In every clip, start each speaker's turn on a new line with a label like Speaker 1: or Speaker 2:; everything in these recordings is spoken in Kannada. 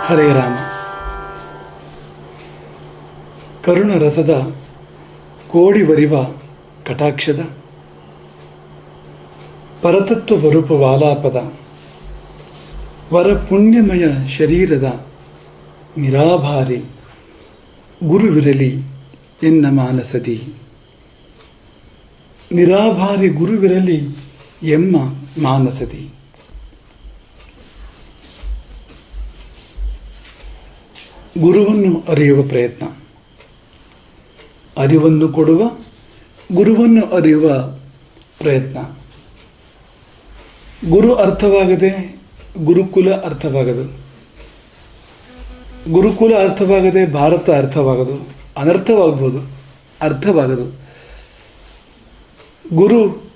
Speaker 1: ಹರೇ ರಾಮ. ಕರುಣ ರಸದ ಕೋಡಿವರಿವ ಕಟಾಕ್ಷದ ಪರತತ್ವ ಬರೂಪ ವಾಲಾಪದ ವರ ಪುಣ್ಯಮಯ ಶರೀರದ ನಿರಾಭಾರಿ ಗುರುವಿರಲಿ ಎನ್ನ ಮಾನಸದಿ. ನಿರಾಭಾರಿ ಗುರುವಿರಲಿ ಎಮ್ಮ ಮಾನಸದಿ. ಗುರುವನ್ನು ಅರಿಯುವ ಪ್ರಯತ್ನ, ಅರಿವನ್ನು ಕೊಡುವ ಗುರುವನ್ನು ಅರಿಯುವ ಪ್ರಯತ್ನ. ಗುರು ಅರ್ಥವಾಗದೆ ಗುರುಕುಲ ಅರ್ಥವಾಗದು, ಗುರುಕುಲ ಅರ್ಥವಾಗದೆ ಭಾರತ ಅರ್ಥವಾಗದು, ಅನರ್ಥವಾಗ್ಬೋದು, ಅರ್ಥವಾಗದು.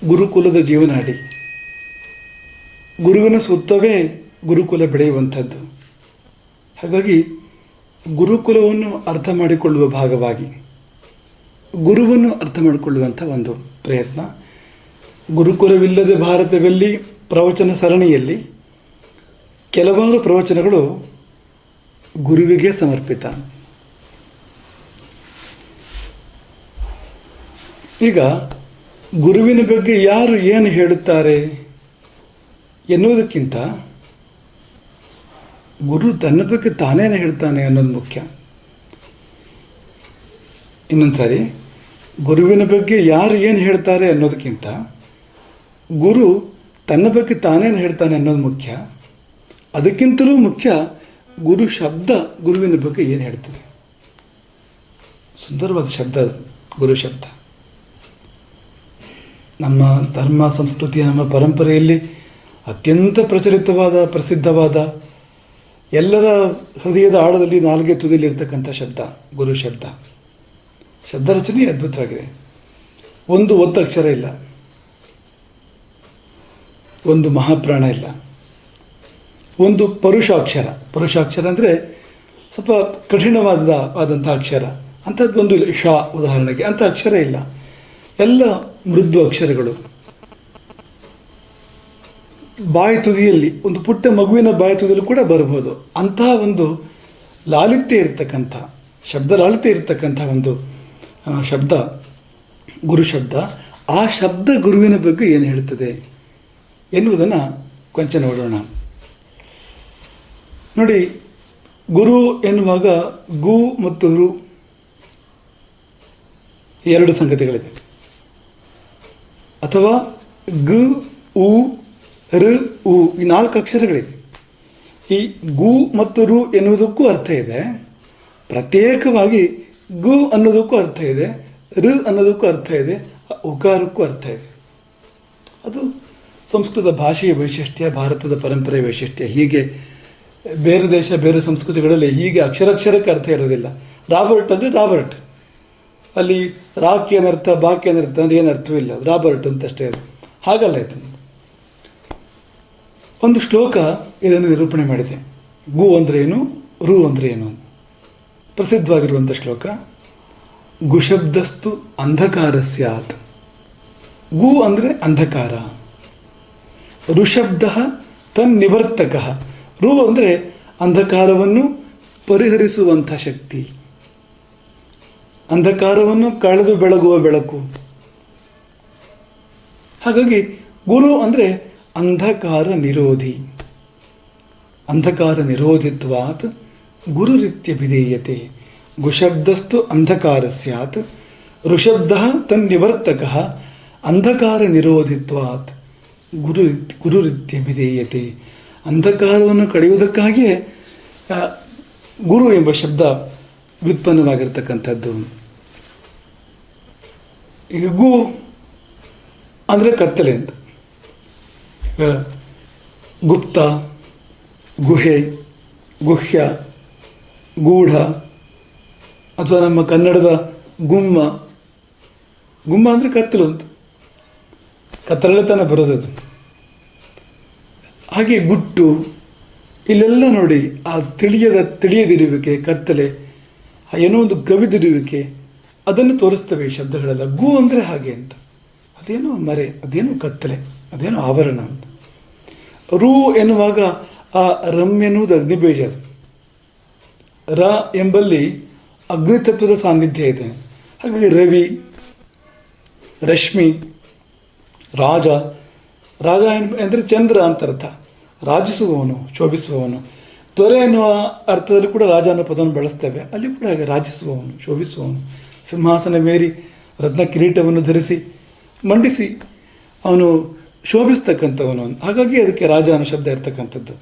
Speaker 1: ಗುರುಕುಲದ ಜೀವನಾಡಿ, ಗುರುವಿನ ಸುತ್ತವೇ ಗುರುಕುಲ ಬೆಳೆಯುವಂಥದ್ದು. ಹಾಗಾಗಿ ಗುರುಕುಲವನ್ನು ಅರ್ಥ ಮಾಡಿಕೊಳ್ಳುವ ಭಾಗವಾಗಿ ಗುರುವನ್ನು ಅರ್ಥ ಮಾಡಿಕೊಳ್ಳುವಂಥ ಒಂದು ಪ್ರಯತ್ನ. ಗುರುಕುಲವಿಲ್ಲದೆ ಭಾರತವೆಲ್ಲಿ ಪ್ರವಚನ ಸರಣಿಯಲ್ಲಿ ಕೆಲವಾರು ಪ್ರವಚನಗಳು ಗುರುವಿಗೆ ಸಮರ್ಪಿತ. ಈಗ ಗುರುವಿನ ಬಗ್ಗೆ ಯಾರು ಏನು ಹೇಳುತ್ತಾರೆ ಎನ್ನುವುದಕ್ಕಿಂತ ಗುರು ತನ್ನ ಬಗ್ಗೆ ತಾನೇನು ಹೇಳ್ತಾನೆ ಅನ್ನೋದು ಮುಖ್ಯ. ಇನ್ನೊಂದು ಸಾರಿ, ಗುರುವಿನ ಬಗ್ಗೆ ಯಾರು ಏನು ಹೇಳ್ತಾರೆ ಅನ್ನೋದಕ್ಕಿಂತ ಗುರು ತನ್ನ ಬಗ್ಗೆ ತಾನೇನು ಹೇಳ್ತಾನೆ ಅನ್ನೋದು ಮುಖ್ಯ. ಅದಕ್ಕಿಂತಲೂ ಮುಖ್ಯ ಗುರು ಶಬ್ದ ಗುರುವಿನ ಬಗ್ಗೆ ಏನು ಹೇಳ್ತದೆ. ಸುಂದರವಾದ ಶಬ್ದ ಅದು ಗುರು ಶಬ್ದ. ನಮ್ಮ ಧರ್ಮ ಸಂಸ್ಕೃತಿಯ ನಮ್ಮ ಪರಂಪರೆಯಲ್ಲಿ ಅತ್ಯಂತ ಪ್ರಚಲಿತವಾದ ಪ್ರಸಿದ್ಧವಾದ ಎಲ್ಲರ ಹೃದಯದ ಆಳದಲ್ಲಿ ನಾಲ್ಗೆ ತುದಿಯಲ್ಲಿ ಇರ್ತಕ್ಕಂಥ ಶಬ್ದ ಗುರು ಶಬ್ದ. ಶಬ್ದ ರಚನೆ ಅದ್ಭುತವಾಗಿದೆ. ಒಂದು ಒತ್ತಕ್ಷರ ಇಲ್ಲ, ಒಂದು ಮಹಾಪ್ರಾಣ ಇಲ್ಲ, ಒಂದು ಪರುಷಾಕ್ಷರ. ಪರುಷಾಕ್ಷರ ಅಂದರೆ ಸ್ವಲ್ಪ ಕಠಿಣವಾದಂಥ ಅಕ್ಷರ, ಅಂಥದ್ದು ಒಂದು ಇಲ್ಲ. ಶ ಉದಾಹರಣೆಗೆ ಅಂಥ ಅಕ್ಷರ ಇಲ್ಲ, ಎಲ್ಲ ಮೃದು ಅಕ್ಷರಗಳು. ಬಾಯಿ ತುದಿಯಲ್ಲಿ ಒಂದು ಪುಟ್ಟ ಮಗುವಿನ ಬಾಯಿ ತುದಿಯಲ್ಲಿ ಕೂಡ ಬರಬಹುದು. ಅಂತಹ ಒಂದು ಲಾಲಿತ್ಯ ಇರ್ತಕ್ಕಂಥ ಶಬ್ದ, ಲಾಲಿತ್ಯ ಇರ್ತಕ್ಕಂಥ ಒಂದು ಶಬ್ದ ಗುರು ಶಬ್ದ. ಆ ಶಬ್ದ ಗುರುವಿನ ಬಗ್ಗೆ ಏನು ಹೇಳ್ತದೆ ಎನ್ನುವುದನ್ನು ಕೊಂಚ ನೋಡೋಣ. ನೋಡಿ, ಗುರು ಎನ್ನುವಾಗ ಗು ಮತ್ತು ರು ಎರಡು ಸಂಗತಿಗಳಿದೆ. ಅಥವಾ ಗ್, ಉ, ಋ, ಉ ಈ ನಾಲ್ಕು ಅಕ್ಷರಗಳಿದೆ. ಈ ಗು ಮತ್ತು ರು ಎನ್ನುವುದಕ್ಕೂ ಅರ್ಥ ಇದೆ, ಪ್ರತ್ಯೇಕವಾಗಿ ಗು ಅನ್ನೋದಕ್ಕೂ ಅರ್ಥ ಇದೆ, ಋ ಅನ್ನೋದಕ್ಕೂ ಅರ್ಥ ಇದೆ, ಉಕಾರಕ್ಕೂ ಅರ್ಥ ಇದೆ. ಅದು ಸಂಸ್ಕೃತ ಭಾಷೆಯ ವೈಶಿಷ್ಟ್ಯ, ಭಾರತದ ಪರಂಪರೆಯ ವೈಶಿಷ್ಟ್ಯ. ಹೀಗೆ ಬೇರೆ ದೇಶ ಬೇರೆ ಸಂಸ್ಕೃತಿಗಳಲ್ಲಿ ಹೀಗೆ ಅಕ್ಷರಕ್ಕೆ ಅರ್ಥ ಇರೋದಿಲ್ಲ. ರಾಬರ್ಟ್ ಅಂದರೆ ರಾಬರ್ಟ್, ಅಲ್ಲಿ ರಾಕ್ ಏನರ್ಥ ಬಾಕ್ ಏನರ್ಥ ಅಂದರೆ ಏನು ಅರ್ಥವಿಲ್ಲ, ರಾಬರ್ಟ್ ಅಂತಷ್ಟೇ ಅದು. ಹಾಗಲ್ಲ ಇದು. ಒಂದು ಶ್ಲೋಕ ಇದನ್ನು ನಿರೂಪಣೆ ಮಾಡಿದೆ. ಗು ಅಂದರೆ ಏನು, ರು ಅಂದರೆ ಏನು. ಪ್ರಸಿದ್ಧವಾಗಿರುವಂಥ ಶ್ಲೋಕ, ಗುಶಬ್ದಸ್ತು ಅಂಧಕಾರ ಸ್ಯಾತ್. ಗು ಅಂದರೆ ಅಂಧಕಾರ, ಋಷಬ್ದ ತನ್ನಿವರ್ತಕ. ರು ಅಂದರೆ ಅಂಧಕಾರವನ್ನು ಪರಿಹರಿಸುವಂಥ ಶಕ್ತಿ, ಅಂಧಕಾರವನ್ನು ಕಳೆದು ಬೆಳಗುವ ಬೆಳಕು. ಹಾಗಾಗಿ ಗುರು ಅಂದರೆ ಅಂಧಕಾರ ನಿರೋಧಿ. ಅಂಧಕಾರ ನಿರೋಧಿತ್ವಾತ್ ಗುರುರಿತ್ಯ ವಿಧೇಯತೆ. ಗುಶಬ್ದಸ್ತು ಅಂಧಕಾರ ಸ್ಯಾತ್ ಋಷಬ್ದ ತನ್ನಿವರ್ತಕ ಅಂಧಕಾರ ನಿರೋಧಿತ್ವಾತ್ ಗುರುರಿತ್ಯ ವಿಧೇಯತೆ. ಅಂಧಕಾರವನ್ನು ಕಳೆಯುವುದಕ್ಕಾಗಿಯೇ ಗುರು ಎಂಬ ಶಬ್ದ ವ್ಯುತ್ಪನ್ನವಾಗಿರ್ತಕ್ಕಂಥದ್ದು. ಈಗ ಗು ಅಂದರೆ ಕತ್ತಲೆ ಅಂತ. ಗುಪ್ತ, ಗುಹೆ, ಗುಹ್ಯ, ಗೂಢ, ಅಥವಾ ನಮ್ಮ ಕನ್ನಡದ ಗುಮ್ಮ. ಗುಮ್ಮ ಅಂದರೆ ಕತ್ತಲು ಅಂತ, ಕತ್ತಲಲ್ಲೇ ತಾನೇ ಬರೋದದು. ಹಾಗೆ ಗುಟ್ಟು, ಇಲ್ಲೆಲ್ಲ ನೋಡಿ ಆ ತಿಳಿಯದಿರುವಿಕೆ, ಕತ್ತಲೆ, ಏನೋ ಒಂದು ಕವಿದಿರುವಿಕೆ, ಅದನ್ನು ತೋರಿಸ್ತವೆ ಈ ಶಬ್ದಗಳೆಲ್ಲ. ಗು ಅಂದರೆ ಹಾಗೆ ಅಂತ, ಅದೇನೋ ಮರೆ, ಅದೇನೋ ಕತ್ತಲೆ, ಅದೇನೋ ಆವರಣ ಅಂತ. ರು ಎನ್ನುವಾಗ ಆ ರಮ್ ಎನ್ನುವುದು ಅಗ್ನಿಬೀಜ. ಅದು ರ ಎಂಬಲ್ಲಿ ಅಗ್ನಿತತ್ವದ ಸಾನ್ನಿಧ್ಯ ಇದೆ. ಹಾಗಾಗಿ ರವಿ, ರಶ್ಮಿ, ರಾಜ. ರಾಜ ಅಂದರೆ ಚಂದ್ರ ಅಂತ ಅರ್ಥ. ರಾಜಿಸುವವನು, ಶೋಭಿಸುವವನು. ದೊರೆ ಎನ್ನುವ ಅರ್ಥದಲ್ಲಿ ಕೂಡ ರಾಜ ಅನ್ನೋ ಪದವನ್ನು ಬಳಸ್ತೇವೆ. ಅಲ್ಲಿ ಕೂಡ ಹಾಗೆ ರಾಜಿಸುವವನು, ಶೋಭಿಸುವವನು, ಸಿಂಹಾಸನ ಮೇರಿ ರತ್ನ ಕಿರೀಟವನ್ನು ಧರಿಸಿ ಮಂಡಿಸಿ ಅವನು ಶೋಭಿಸ್ತಕ್ಕಂಥವನು. ಹಾಗಾಗಿ ಅದಕ್ಕೆ ರಾಜ ಅನ್ನೋ ಶಬ್ದ ಇರ್ತಕ್ಕಂಥದ್ದು.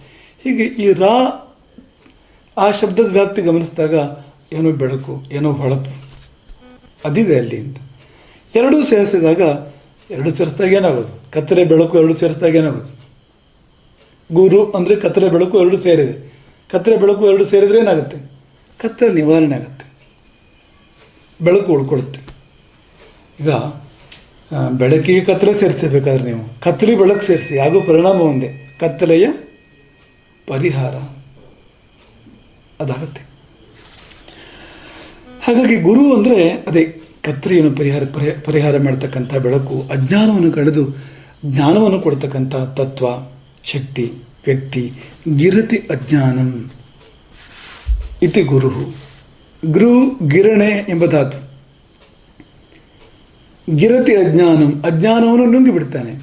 Speaker 1: ಹೀಗೆ ಈ ರಾ ಆ ಶಬ್ದದ ವ್ಯಾಪ್ತಿ ಗಮನಿಸಿದಾಗ ಏನೋ ಬೆಳಕು, ಏನೋ ಹೊಳಪು ಅದಿದೆ ಅಲ್ಲಿ ಅಂತ. ಎರಡೂ ಸೇರಿಸಿದಾಗ ಏನಾಗೋದು? ಕತ್ತಲೆ ಬೆಳಕು ಎರಡು ಸೇರಿಸಿದಾಗ ಏನಾಗೋದು? ಗುರು ಅಂದರೆ ಕತ್ತಲೆ ಬೆಳಕು ಎರಡು ಸೇರಿದೆ. ಕತ್ತಲೆ ಬೆಳಕು ಎರಡು ಸೇರಿದ್ರೆ ಏನಾಗುತ್ತೆ? ಕತ್ತಲೆ ನಿವಾರಣೆ ಆಗುತ್ತೆ, ಬೆಳಕು ಉಳ್ಕೊಳ್ಳುತ್ತೆ. ಈಗ ಬೆಳಕಿಗೆ ಕತ್ತಲೆ ಸೇರಿಸಬೇಕಾದ್ರೆ ನೀವು ಕತ್ತಲೆ ಬೆಳಕು ಸೇರಿಸಿ, ಆಗೋ ಪರಿಣಾಮ ಒಂದೇ, ಕತ್ತಲೆಯ ಪರಿಹಾರ ಅದಾಗತ್ತೆ. ಹಾಗಾಗಿ ಗುರು ಅಂದರೆ ಅದೇ ಕತ್ತಲೆಯನ್ನು ಪರಿಹಾರ ಮಾಡ್ತಕ್ಕಂಥ ಬೆಳಕು, ಅಜ್ಞಾನವನ್ನು ಕಳೆದು ಜ್ಞಾನವನ್ನು ಕೊಡ್ತಕ್ಕಂಥ ತತ್ವ, ಶಕ್ತಿ, ವ್ಯಕ್ತಿ. ಗಿರತಿ ಅಜ್ಞಾನಂ ಇತಿ ಗುರು. ಗುರು ಗಿರಣೆ ಎಂಬ ಧಾತು. ಗಿರತಿ ಅಜ್ಞಾನಂ, ಅಜ್ಞಾನವನ್ನು ನುಂಗಿ ಬಿಡ್ತಾನೆ,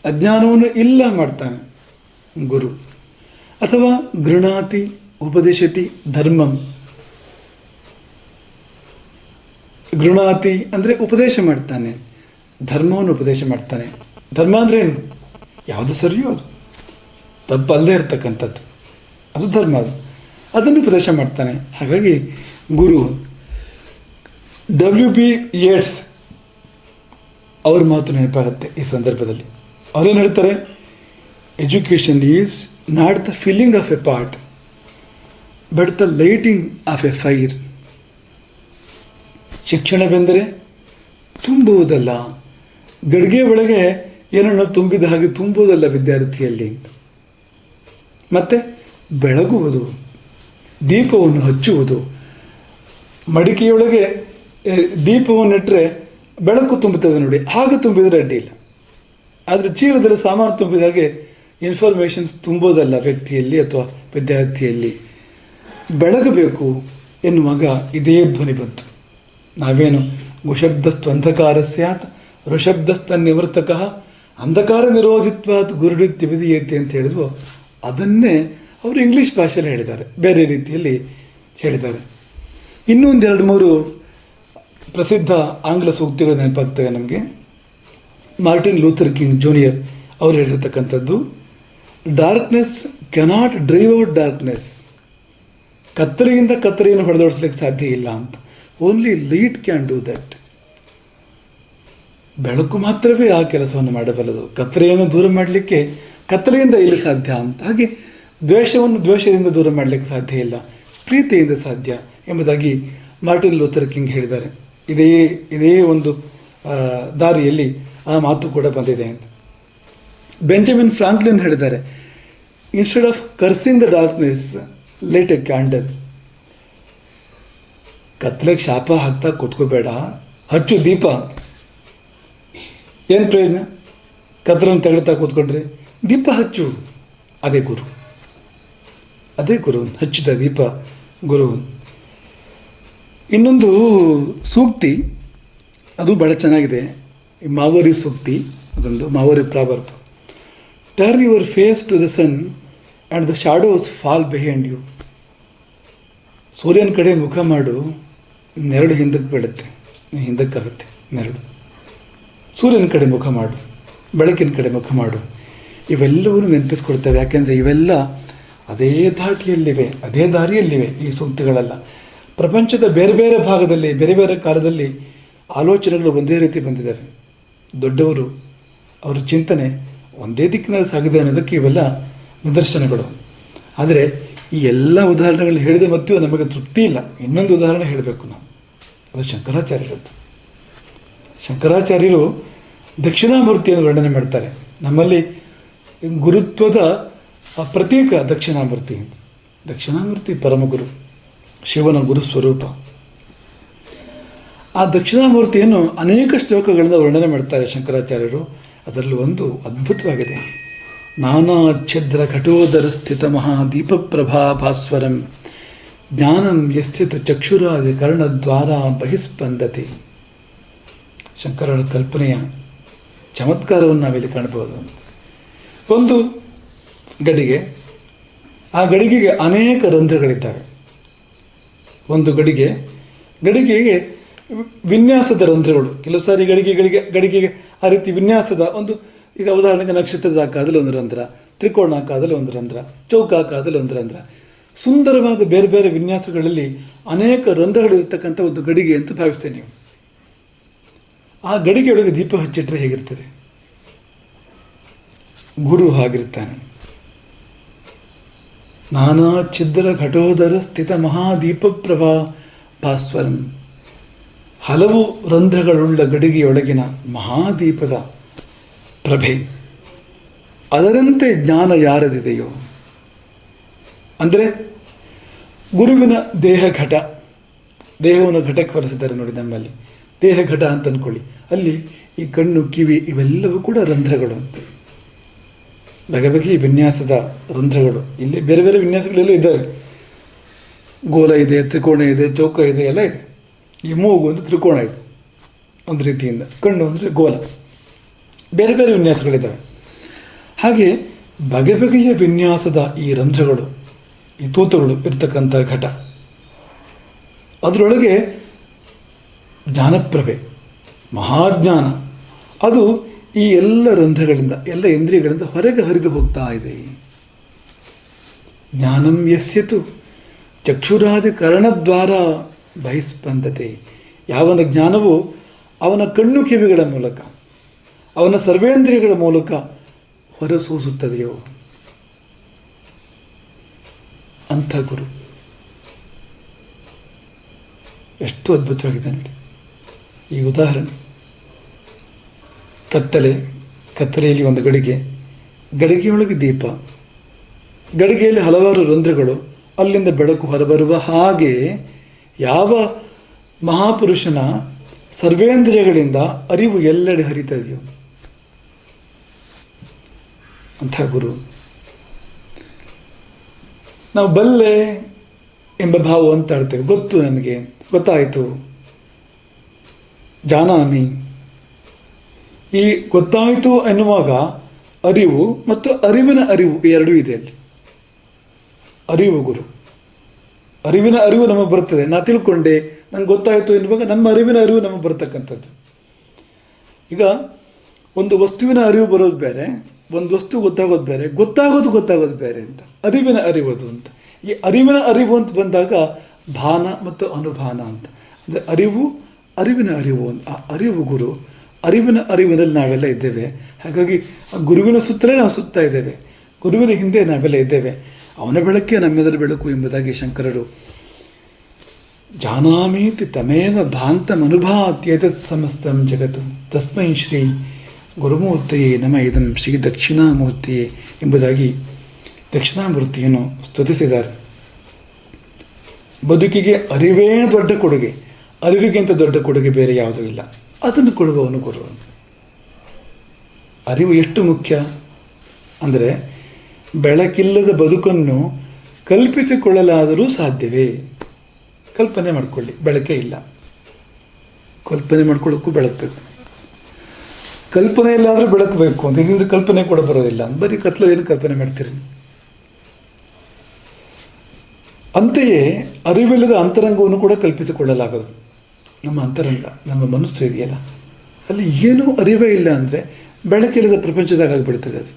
Speaker 1: ಅಜ್ಞಾನವನ್ನು ಇಲ್ಲ ಮಾಡ್ತಾನೆ ಗುರು. ಅಥವಾ ಗೃಣಾತಿ ಉಪದೇಶತಿ ಧರ್ಮಂ. ಗೃಣಾತಿ ಅಂದರೆ ಉಪದೇಶ ಮಾಡ್ತಾನೆ, ಧರ್ಮವನ್ನು ಉಪದೇಶ ಮಾಡ್ತಾನೆ. ಧರ್ಮ ಅಂದರೆ ಏನು? ಯಾವುದು ಸರಿಯೋ ಅದು, ತಪ್ಪಲ್ಲದೆ ಇರ್ತಕ್ಕಂಥದ್ದು, ಅದು ಧರ್ಮ. ಅದನ್ನು ಉಪದೇಶ ಮಾಡ್ತಾನೆ. ಹಾಗಾಗಿ ಗುರು. W.B. ಯೇಟ್ಸ್ ಅವ್ರ ಮಾತು ನೆನಪಾಗುತ್ತೆ ಈ ಸಂದರ್ಭದಲ್ಲಿ. ಅವರೇನು ಹೇಳ್ತಾರೆ? Education is not the filling of a part but the lighting of a fire. ಶಿಕ್ಷಣವೆಂದರೆ ತುಂಬುವುದಲ್ಲ, ಗಡಿಗೆ ಒಳಗೆ ಏನನ್ನು ತುಂಬಿದ ಹಾಗೆ ತುಂಬುವುದಲ್ಲ ವಿದ್ಯಾರ್ಥಿಯಲ್ಲಿ, ಮತ್ತು ಬೆಳಗುವುದು, ದೀಪವನ್ನು ಹಚ್ಚುವುದು. ಮಡಿಕೆಯೊಳಗೆ ದೀಪವನ್ನಿಟ್ಟರೆ ಬೆಳಕು ತುಂಬುತ್ತದೆ ನೋಡಿ, ಹಾಗೆ ತುಂಬಿದರೆ ಅಡ್ಡಿ ಇಲ್ಲ. ಆದರೆ ಚೀಲದಲ್ಲಿ ಸಾಮಾನು ತುಂಬಿದಾಗೆ ಇನ್ಫಾರ್ಮೇಷನ್ಸ್ ತುಂಬೋದಲ್ಲ ವ್ಯಕ್ತಿಯಲ್ಲಿ ಅಥವಾ ವಿದ್ಯಾರ್ಥಿಯಲ್ಲಿ. ಬೆಳಗಬೇಕು ಎನ್ನುವಾಗ ಇದೇ ಧ್ವನಿ ಬಂತು. ನಾವೇನು ಗುಶಬ್ದಸ್ತು ಅಂಧಕಾರ ಸ್ಯಾತ್ ಋಷಬ್ದಸ್ತ ನಿವರ್ತಕ ಅಂಧಕಾರ ನಿರೋಧಿತ್ವಾತ್ ಗುರುಡಿತ್ಯ ವಿಧಿಯೇತಿ ಅಂತ ಹೇಳಿದ್ವು. ಅದನ್ನೇ ಅವರು ಇಂಗ್ಲೀಷ್ ಭಾಷೆಯಲ್ಲಿ ಹೇಳಿದ್ದಾರೆ, ಬೇರೆ ರೀತಿಯಲ್ಲಿ ಹೇಳಿದ್ದಾರೆ. ಇನ್ನೊಂದು 2-3 ಪ್ರಸಿದ್ಧ ಆಂಗ್ಲ ಸೂಕ್ತಿಗಳು ನೆನಪಾಗ್ತವೆ ನಮಗೆ. ಮಾರ್ಟಿನ್ ಲೂಥರ್ ಕಿಂಗ್ ಜೂನಿಯರ್ ಅವರು ಹೇಳಿರ್ತಕ್ಕಂಥದ್ದು, darkness cannot drive out darkness. ಕತ್ತಲೆಯಿಂದ ಕತ್ತಲೆಯನ್ನು ಹೊಡೆದೋಡಿಸ್ಲಿಕ್ಕೆ ಸಾಧ್ಯ ಇಲ್ಲ ಅಂತ. Only light can do that. ಬೆಳಕು ಮಾತ್ರವೇ ಆ ಕೆಲಸವನ್ನು ಮಾಡಬಲ್ಲದು. ಕತ್ತಲೆಯನ್ನು ದೂರ ಮಾಡಲಿಕ್ಕೆ ಕತ್ತಲೆಯಿಂದ ಇಲ್ಲಿ ಸಾಧ್ಯ ಅಂತ. ಹಾಗೆ ದ್ವೇಷವನ್ನು ದ್ವೇಷದಿಂದ ದೂರ ಮಾಡಲಿಕ್ಕೆ ಸಾಧ್ಯ ಇಲ್ಲ, ಪ್ರೀತಿಯಿಂದ ಸಾಧ್ಯ ಎಂಬುದಾಗಿ ಮಾರ್ಟಿನ್ ಲೂಥರ್ ಕಿಂಗ್ ಹೇಳಿದ್ದಾರೆ. ಇದೇ ಒಂದು ದಾರಿಯಲ್ಲಿ ಆ ಮಾತು ಕೂಡ ಬಂದಿದೆ ಅಂತ. ಬೆಂಜಮಿನ್ ಫ್ರಾಂಕ್ಲಿನ್ ಹೇಳಿದ್ದಾರೆ, instead of cursing the darkness let a candle. ಕತ್ತಲೆಗೆ ಶಾಪ ಹಾಕ್ತಾ ಕೂತ್ಕೋಬೇಡ, ಹಚ್ಚು ದೀಪ. ಏನು ಪ್ರಯೋಜನ? ಕತ್ತಲನ್ನು ತಗೊಳ್ತಾ ಕೂತ್ಕೊಂಡ್ರೆ ದೀಪ ಹಚ್ಚು. ಅದೇ ಗುರು, ಅದೇ ಗುರು, ಹಚ್ಚಿದ ದೀಪ ಗುರು. ಇನ್ನೊಂದು ಸೂಕ್ತಿ, ಅದು ಭಾಳ ಚೆನ್ನಾಗಿದೆ, ಈ ಮಾವೋರಿ ಸೂಕ್ತಿ. ಅದೊಂದು Maori proverb. Turn your face to the sun and the shadows fall behind you. ಸೂರ್ಯನ ಕಡೆ ಮುಖ ಮಾಡು, ನೆರಳು ಹಿಂದಕ್ಕೆ ಬೀಳುತ್ತೆ, ಹಿಂದಕ್ಕಾಗುತ್ತೆ ನೆರಳು. ಸೂರ್ಯನ ಕಡೆ ಮುಖ ಮಾಡು, ಬೆಳಕಿನ ಕಡೆ ಮುಖ ಮಾಡು. ಇವೆಲ್ಲವನ್ನೂ ನೆನಪಿಸ್ಕೊಳ್ತೇವೆ. ಯಾಕೆಂದರೆ ಇವೆಲ್ಲ ಅದೇ ಧಾಟಿಯಲ್ಲಿವೆ, ಅದೇ ದಾರಿಯಲ್ಲಿವೆ ಈ ಸೂಕ್ತಿಗಳೆಲ್ಲ. ಪ್ರಪಂಚದ ಬೇರೆ ಬೇರೆ ಭಾಗದಲ್ಲಿ ಬೇರೆ ಬೇರೆ ಕಾಲದಲ್ಲಿ ಆಲೋಚನೆಗಳು ಒಂದೇ ರೀತಿ ಬಂದಿದ್ದಾವೆ. ದೊಡ್ಡವರು ಅವರ ಚಿಂತನೆ ಒಂದೇ ದಿಕ್ಕಿನಲ್ಲಿ ಸಾಗಿದೆ ಅನ್ನೋದಕ್ಕೆ ಇವೆಲ್ಲ ನಿದರ್ಶನಗಳು. ಆದರೆ ಈ ಎಲ್ಲ ಉದಾಹರಣೆಗಳು ಹೇಳಿದ ಮತ್ತು ನಮಗೆ ತೃಪ್ತಿ ಇಲ್ಲ. ಇನ್ನೊಂದು ಉದಾಹರಣೆ ಹೇಳಬೇಕು ನಾವು, ಅದು ಶಂಕರಾಚಾರ್ಯರದ್ದು. ಶಂಕರಾಚಾರ್ಯರು ದಕ್ಷಿಣಾಮೂರ್ತಿಯನ್ನು ವರ್ಣನೆ ಮಾಡ್ತಾರೆ. ನಮ್ಮಲ್ಲಿ ಗುರುತ್ವದ ಪ್ರತೀಕ ದಕ್ಷಿಣಾಮೂರ್ತಿ. ದಕ್ಷಿಣಾಮೂರ್ತಿ ಪರಮಗುರು, ಶಿವನ ಗುರು ಸ್ವರೂಪ. ಆ ದಕ್ಷಿಣಾಮೂರ್ತಿಯನ್ನು ಅನೇಕ ಶ್ಲೋಕಗಳಿಂದ ವರ್ಣನೆ ಮಾಡ್ತಾರೆ ಶಂಕರಾಚಾರ್ಯರು. ಅದರಲ್ಲಿ ಒಂದು ಅದ್ಭುತವಾಗಿದೆ. ನಾನಾ ಛಿದ್ರ ಘಟೋದರ ಸ್ಥಿತ ಮಹಾದೀಪ ಪ್ರಭಾ ಭಾಸ್ವರಂ ಜ್ಞಾನಂ ಯಸ್ಯತು ಚಕ್ಷುರಾದಿ ಕರ್ಣದ್ವಾರ ಬಹಿಸ್ಪಂದತೆ. ಶಂಕರರ ಕಲ್ಪನೆಯ ಚಮತ್ಕಾರವನ್ನು ನಾವಿಲ್ಲಿ ಕಾಣಬಹುದು. ಒಂದು ಗಡಿಗೆ, ಆ ಗಡಿಗೆಗೆ ಅನೇಕ ರಂಧ್ರಗಳಿದ್ದಾವೆ. ಒಂದು ಗಡಿಗೆಗೆ ವಿನ್ಯಾಸದ ರಂಧ್ರಗಳು. ಕೆಲವು ಸಾರಿ ಗಡಿಗೆಗೆ ಆ ರೀತಿ ವಿನ್ಯಾಸದ ಒಂದು, ಈಗ ಉದಾಹರಣೆಗೆ ನಕ್ಷತ್ರದ ಆಕಾರದಲ್ಲಿ ಒಂದು ರಂಧ್ರ, ತ್ರಿಕೋಣ ಆಕಾರದಲ್ಲಿ ಒಂದು ರಂಧ್ರ, ಚೌಕ ಆಕಾರದಲ್ಲಿ ಒಂದು ರಂಧ್ರ, ಸುಂದರವಾದ ಬೇರೆ ಬೇರೆ ವಿನ್ಯಾಸಗಳಲ್ಲಿ ಅನೇಕ ರಂಧ್ರಗಳಿರ್ತಕ್ಕಂಥ ಒಂದು ಗಡಿಗೆ ಅಂತ ಭಾವಿಸ್ತೇನೆ ನೀವು. ಆ ಗಡಿಗೆಯೊಳಗೆ ದೀಪ ಹಚ್ಚಿಟ್ರೆ ಹೇಗಿರ್ತದೆ? ಗುರು ಹಾಗಿರ್ತಾನೆ. ನಾನಾ ಛಿದ್ರ ಘಟೋದರ ಸ್ಥಿತ ಮಹಾದೀಪ ಪ್ರಭಾ ಭಾಸ್ವರಂ. ಹಲವು ರಂಧ್ರಗಳುಳ್ಳ ಗಡಿಗೆಯೊಳಗಿನ ಮಹಾದೀಪದ ಪ್ರಭೆ, ಅದರಂತೆ ಜ್ಞಾನ ಯಾರದಿದೆಯೋ. ಅಂದರೆ ಗುರುವಿನ ದೇಹ ಘಟ, ದೇಹವನ್ನು ಘಟಕ್ಕೆ ಹೊರಿಸಿದ್ದಾರೆ ನೋಡಿ ನಮ್ಮಲ್ಲಿ. ದೇಹ ಘಟ ಅಂತ ಅಂದ್ಕೊಳ್ಳಿ. ಅಲ್ಲಿ ಈ ಕಣ್ಣು, ಕಿವಿ ಇವೆಲ್ಲವೂ ಕೂಡ ರಂಧ್ರಗಳು. ಬಗೆ ಬಗೆಯ ವಿನ್ಯಾಸದ ರಂಧ್ರಗಳು. ಇಲ್ಲಿ ಬೇರೆ ಬೇರೆ ವಿನ್ಯಾಸಗಳೆಲ್ಲ ಇದ್ದಾವೆ. ಗೋಲ ಇದೆ, ತ್ರಿಕೋಣ ಇದೆ, ಚೌಕ ಇದೆ, ಎಲ್ಲ ಇದೆ. ಈ ಮೂಗು ಒಂದು ತ್ರಿಕೋಣ ಇದೆ ಒಂದು ರೀತಿಯಿಂದ, ಕಣ್ಣು ಅಂದರೆ ಗೋಲ, ಬೇರೆ ಬೇರೆ ವಿನ್ಯಾಸಗಳಿದ್ದಾವೆ. ಹಾಗೆ ಬಗೆ ಬಗೆಯ ವಿನ್ಯಾಸದ ಈ ರಂಧ್ರಗಳು, ಈ ತೂತುಗಳು ಇರ್ತಕ್ಕಂಥ ಘಟ, ಅದರೊಳಗೆ ಜ್ಞಾನಪ್ರಭೆ, ಮಹಾಜ್ಞಾನ, ಅದು ಈ ಎಲ್ಲ ರಂಧ್ರಗಳಿಂದ, ಎಲ್ಲ ಇಂದ್ರಿಯಗಳಿಂದ ಹೊರಗೆ ಹರಿದು ಹೋಗ್ತಾ ಇದೆ. ಜ್ಞಾನಂ ಯಸ್ಯತು ಚಕ್ಷುರಾದಿ ಕರ್ಣದ್ವಾರ ಬಹಿಸ್ಪಂದತೆ. ಯಾವನ ಜ್ಞಾನವು ಅವನ ಕಣ್ಣು ಕಿವಿಗಳ ಮೂಲಕ, ಅವನ ಸರ್ವೇಂದ್ರಿಯಗಳ ಮೂಲಕ ಹೊರಸೂಸುತ್ತದೆಯೋ ಅಂಥ ಗುರು. ಎಷ್ಟು ಅದ್ಭುತವಾಗಿದೆ ನೋಡಿ ಈ ಉದಾಹರಣೆ. ಕತ್ತಲೆಯಲ್ಲಿ ಒಂದು ಗಡಿಗೆಯೊಳಗೆ ದೀಪ, ಗಡಿಗೆಯಲ್ಲಿ ಹಲವಾರು ರಂಧ್ರಗಳು, ಅಲ್ಲಿಂದ ಬೆಳಕು ಹೊರಬರುವ ಹಾಗೆ ಯಾವ ಮಹಾಪುರುಷನ ಸರ್ವೇಂದ್ರಿಯಗಳಿಂದ ಅರಿವು ಎಲ್ಲೆಡೆ ಹರಿತಾ ಇದೆಯೋ ಅಂಥ ಗುರು. ನಾವು ಬಲ್ಲೆ ಎಂಬ ಭಾವ ಅಂತ ಆಡ್ತೇವೆ. ಗೊತ್ತು, ನನಗೆ ಗೊತ್ತಾಯಿತು, ಜಾನಾಮಿ. ಈ ಗೊತ್ತಾಯಿತು ಎನ್ನುವಾಗ ಅರಿವು ಮತ್ತು ಅರಿವಿನ ಅರಿವು ಎರಡೂ ಇದೆ ಅಲ್ಲಿ. ಅರಿವು ಗುರು, ಅರಿವಿನ ಅರಿವು ನಮಗೆ ಬರ್ತದೆ. ನಾ ತಿಳ್ಕೊಂಡೆ, ನನಗೆ ಗೊತ್ತಾಯಿತು ಎನ್ನುವಾಗ ನಮ್ಮ ಅರಿವಿನ ಅರಿವು ನಮಗೆ ಬರ್ತಕ್ಕಂಥದ್ದು. ಈಗ ಒಂದು ವಸ್ತುವಿನ ಅರಿವು ಬರೋದು ಬೇರೆ, ಒಂದು ವಸ್ತು ಗೊತ್ತಾಗೋದು ಬೇರೆ, ಗೊತ್ತಾಗೋದು ಬೇರೆ ಅಂತ. ಅರಿವಿನ ಅರಿವು ಅದು ಅಂತ. ಈ ಅರಿವಿನ ಅರಿವು ಅಂತ ಬಂದಾಗ ಭಾನ ಮತ್ತು ಅನುಭಾನ ಅಂತ, ಅಂದರೆ ಅರಿವಿನ ಅರಿವು ಅಂತ. ಆ ಅರಿವು ಗುರು, ಅರಿವಿನ ಅರಿವಿನಲ್ಲಿ ನಾವೆಲ್ಲ ಇದ್ದೇವೆ. ಹಾಗಾಗಿ ಆ ಗುರುವಿನ ಸುತ್ತಲೇ ನಾವು ಸುತ್ತಾ ಇದ್ದೇವೆ, ಗುರುವಿನ ಹಿಂದೆ ನಾವೆಲ್ಲ ಇದ್ದೇವೆ. ಅವನ ಬೆಳಕೆ ನಮ್ಮೆದರ ಬೆಳಕು ಎಂಬುದಾಗಿ ಶಂಕರರು ಜಾನಾಮೀತಿ ತಮೇವ ಭಾಂತಮನುಭಾತ್ಯೇತತ್ ಸಮಸ್ತಂ ಜಗತ್ತು ತಸ್ಮೈ ಶ್ರೀ ಗುರುಮೂರ್ತಿಯೇ ನಮ ಇದಂ ಶ್ರೀ ದಕ್ಷಿಣಾಮೂರ್ತಿಯೇ ಎಂಬುದಾಗಿ ದಕ್ಷಿಣಾಮೂರ್ತಿಯನ್ನು ಸ್ತುತಿಸಿದ್ದಾರೆ. ಬದುಕಿಗೆ ಅರಿವೇ ದೊಡ್ಡ ಕೊಡುಗೆ, ಅರಿವಿಗಿಂತ ದೊಡ್ಡ ಕೊಡುಗೆ ಬೇರೆ ಯಾವುದೂ ಇಲ್ಲ. ಅದನ್ನು ಕೊಡುವವನು ಗುರು. ಅರಿವು ಎಷ್ಟು ಮುಖ್ಯ ಅಂದರೆ, ಬೆಳಕಿಲ್ಲದ ಬದುಕನ್ನು ಕಲ್ಪಿಸಿಕೊಳ್ಳಲಾದರೂ ಸಾಧ್ಯವೇ? ಕಲ್ಪನೆ ಮಾಡಿಕೊಳ್ಳಿ, ಬೆಳಕೇ ಇಲ್ಲ. ಕಲ್ಪನೆ ಮಾಡ್ಕೊಳ್ಳೋಕ್ಕೂ ಬೆಳಕು ಬೇಕು. ಕಲ್ಪನೆ ಇಲ್ಲಾದರೂ ಬೆಳಕು ಬೇಕು ಅಂತ, ಇದ್ರೆ ಕಲ್ಪನೆ ಕೂಡ ಬರೋದಿಲ್ಲ. ಬರೀ ಕತ್ಲಲ್ಲಿ ಕಲ್ಪನೆ ಮಾಡ್ತೀರಿ. ಅಂತೆಯೇ ಅರಿವಿಲ್ಲದ ಅಂತರಂಗವನ್ನು ಕೂಡ ಕಲ್ಪಿಸಿಕೊಳ್ಳಲಾಗದು. ನಮ್ಮ ಅಂತರಂಗ, ನಮ್ಮ ಮನಸ್ಸು ಇದೆಯಲ್ಲ, ಅಲ್ಲಿ ಏನೂ ಅರಿವೇ ಇಲ್ಲ ಅಂದರೆ ಬೆಳಕಿಲ್ಲದ ಪ್ರಪಂಚದಾಗ ಆಗಿಬಿಡ್ತದೆ ಅದು.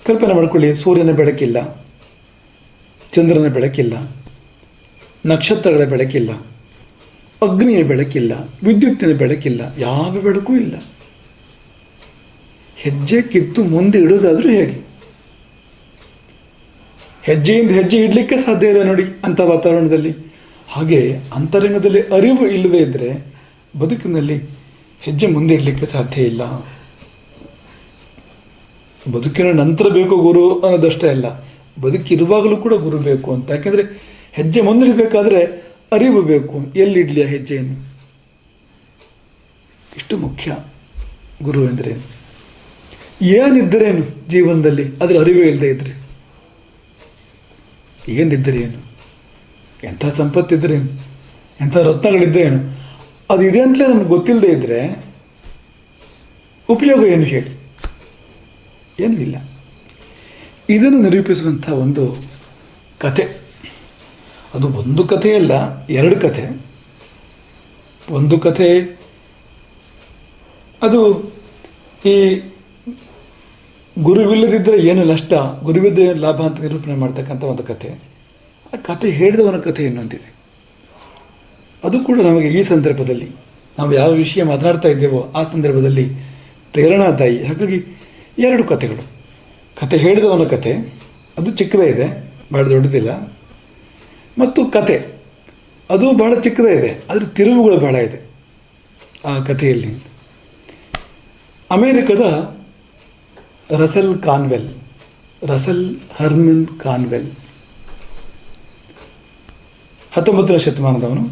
Speaker 1: ಕಲ್ಪನೆ ಮಾಡ್ಕೊಳ್ಳಿ, ಸೂರ್ಯನ ಬೆಳಕಿಲ್ಲ, ಚಂದ್ರನ ಬೆಳಕಿಲ್ಲ, ನಕ್ಷತ್ರಗಳ ಬೆಳಕಿಲ್ಲ, ಅಗ್ನಿಯ ಬೆಳಕಿಲ್ಲ, ವಿದ್ಯುತ್ತಿನ ಬೆಳಕಿಲ್ಲ, ಯಾವ ಬೆಳಕೂ ಇಲ್ಲ. ಹೆಜ್ಜೆ ಕಿತ್ತು ಮುಂದೆ ಇಡೋದಾದರೂ ಹೇಗೆ? ಹೆಜ್ಜೆಯಿಂದ ಹೆಜ್ಜೆ ಇಡಲಿಕ್ಕೆ ಸಾಧ್ಯ ಇಲ್ಲ ನೋಡಿ ಅಂಥ ವಾತಾವರಣದಲ್ಲಿ. ಹಾಗೆ ಅಂತರಂಗದಲ್ಲಿ ಅರಿವು ಇಲ್ಲದೇ ಇದ್ದರೆ ಬದುಕಿನಲ್ಲಿ ಹೆಜ್ಜೆ ಮುಂದೆ ಇಡಲಿಕ್ಕೆ ಸಾಧ್ಯ ಇಲ್ಲ. ಬದುಕಿನ ನಂತರ ಬೇಕು ಗುರು ಅನ್ನೋದಷ್ಟೇ ಅಲ್ಲ, ಬದುಕಿರುವಾಗಲೂ ಕೂಡ ಗುರು ಬೇಕು ಅಂತ. ಯಾಕೆಂದರೆ ಹೆಜ್ಜೆ ಮುಂದಿಡಬೇಕಾದ್ರೆ ಅರಿವು ಬೇಕು, ಎಲ್ಲಿಡಲಿ ಆ ಹೆಜ್ಜೆಯನ್ನು. ಇಷ್ಟು ಮುಖ್ಯ ಗುರು ಎಂದರೆ. ಏನಿದ್ದರೇನು ಜೀವನದಲ್ಲಿ ಅದರ ಅರಿವೇ ಇಲ್ಲದೆ ಇದ್ದರೆ ಏನಿದ್ದರೇನು? ಎಂಥ ಸಂಪತ್ತಿದ್ರೇನು, ಎಂಥ ರತ್ನಗಳಿದ್ರೇನು, ಅದು ಇದೆ ಅಂತಲೇ ನಮ್ಗೆ ಗೊತ್ತಿಲ್ಲದೆ ಇದ್ದರೆ ಉಪಯೋಗ ಏನು ಹೇಳಿ? ಏನೂ ಇಲ್ಲ. ಇದನ್ನು ನಿರೂಪಿಸುವಂಥ ಒಂದು ಕಥೆ, ಅದು ಒಂದು ಕಥೆಯಲ್ಲ, ಎರಡು ಕಥೆ. ಒಂದು ಕಥೆ ಅದು ಈ ಗುರುವಿಲ್ಲದಿದ್ದರೆ ಏನು ನಷ್ಟ, ಗುರುವಿದ್ದರೆ ಏನು ಲಾಭ ಅಂತ ನಿರೂಪಣೆ ಮಾಡ್ತಕ್ಕಂಥ ಒಂದು ಕಥೆ. ಆ ಕಥೆ ಹೇಳಿದವನ ಕಥೆ ಇನ್ನೊಂದಿದೆ. ಅದು ಕೂಡ ನಮಗೆ ಈ ಸಂದರ್ಭದಲ್ಲಿ ನಾವು ಯಾವ ವಿಷಯ ಮಾತನಾಡ್ತಾ ಇದ್ದೇವೋ ಆ ಸಂದರ್ಭದಲ್ಲಿ ಪ್ರೇರಣಾದಾಯಿ. ಹಾಗಾಗಿ ಎರಡು ಕಥೆಗಳು. ಕಥೆ ಹೇಳಿದವನ ಕಥೆ, ಅದು ಚಿಕ್ಕದೇ ಇದೆ, ಭಾಳ ದೊಡ್ಡದಿಲ್ಲ. ಮತ್ತು ಕತೆ, ಅದು ಭಾಳ ಚಿಕ್ಕದೇ ಇದೆ, ಆದರೆ ತಿರುವುಗಳು ಭಾಳ ಇದೆ ಆ ಕಥೆಯಲ್ಲಿ. ಅಮೇರಿಕದ ರಸೆಲ್ ಹರ್ಮನ್ ಕಾನ್ವೆಲ್ 19ನೇ ಶತಮಾನದವನು.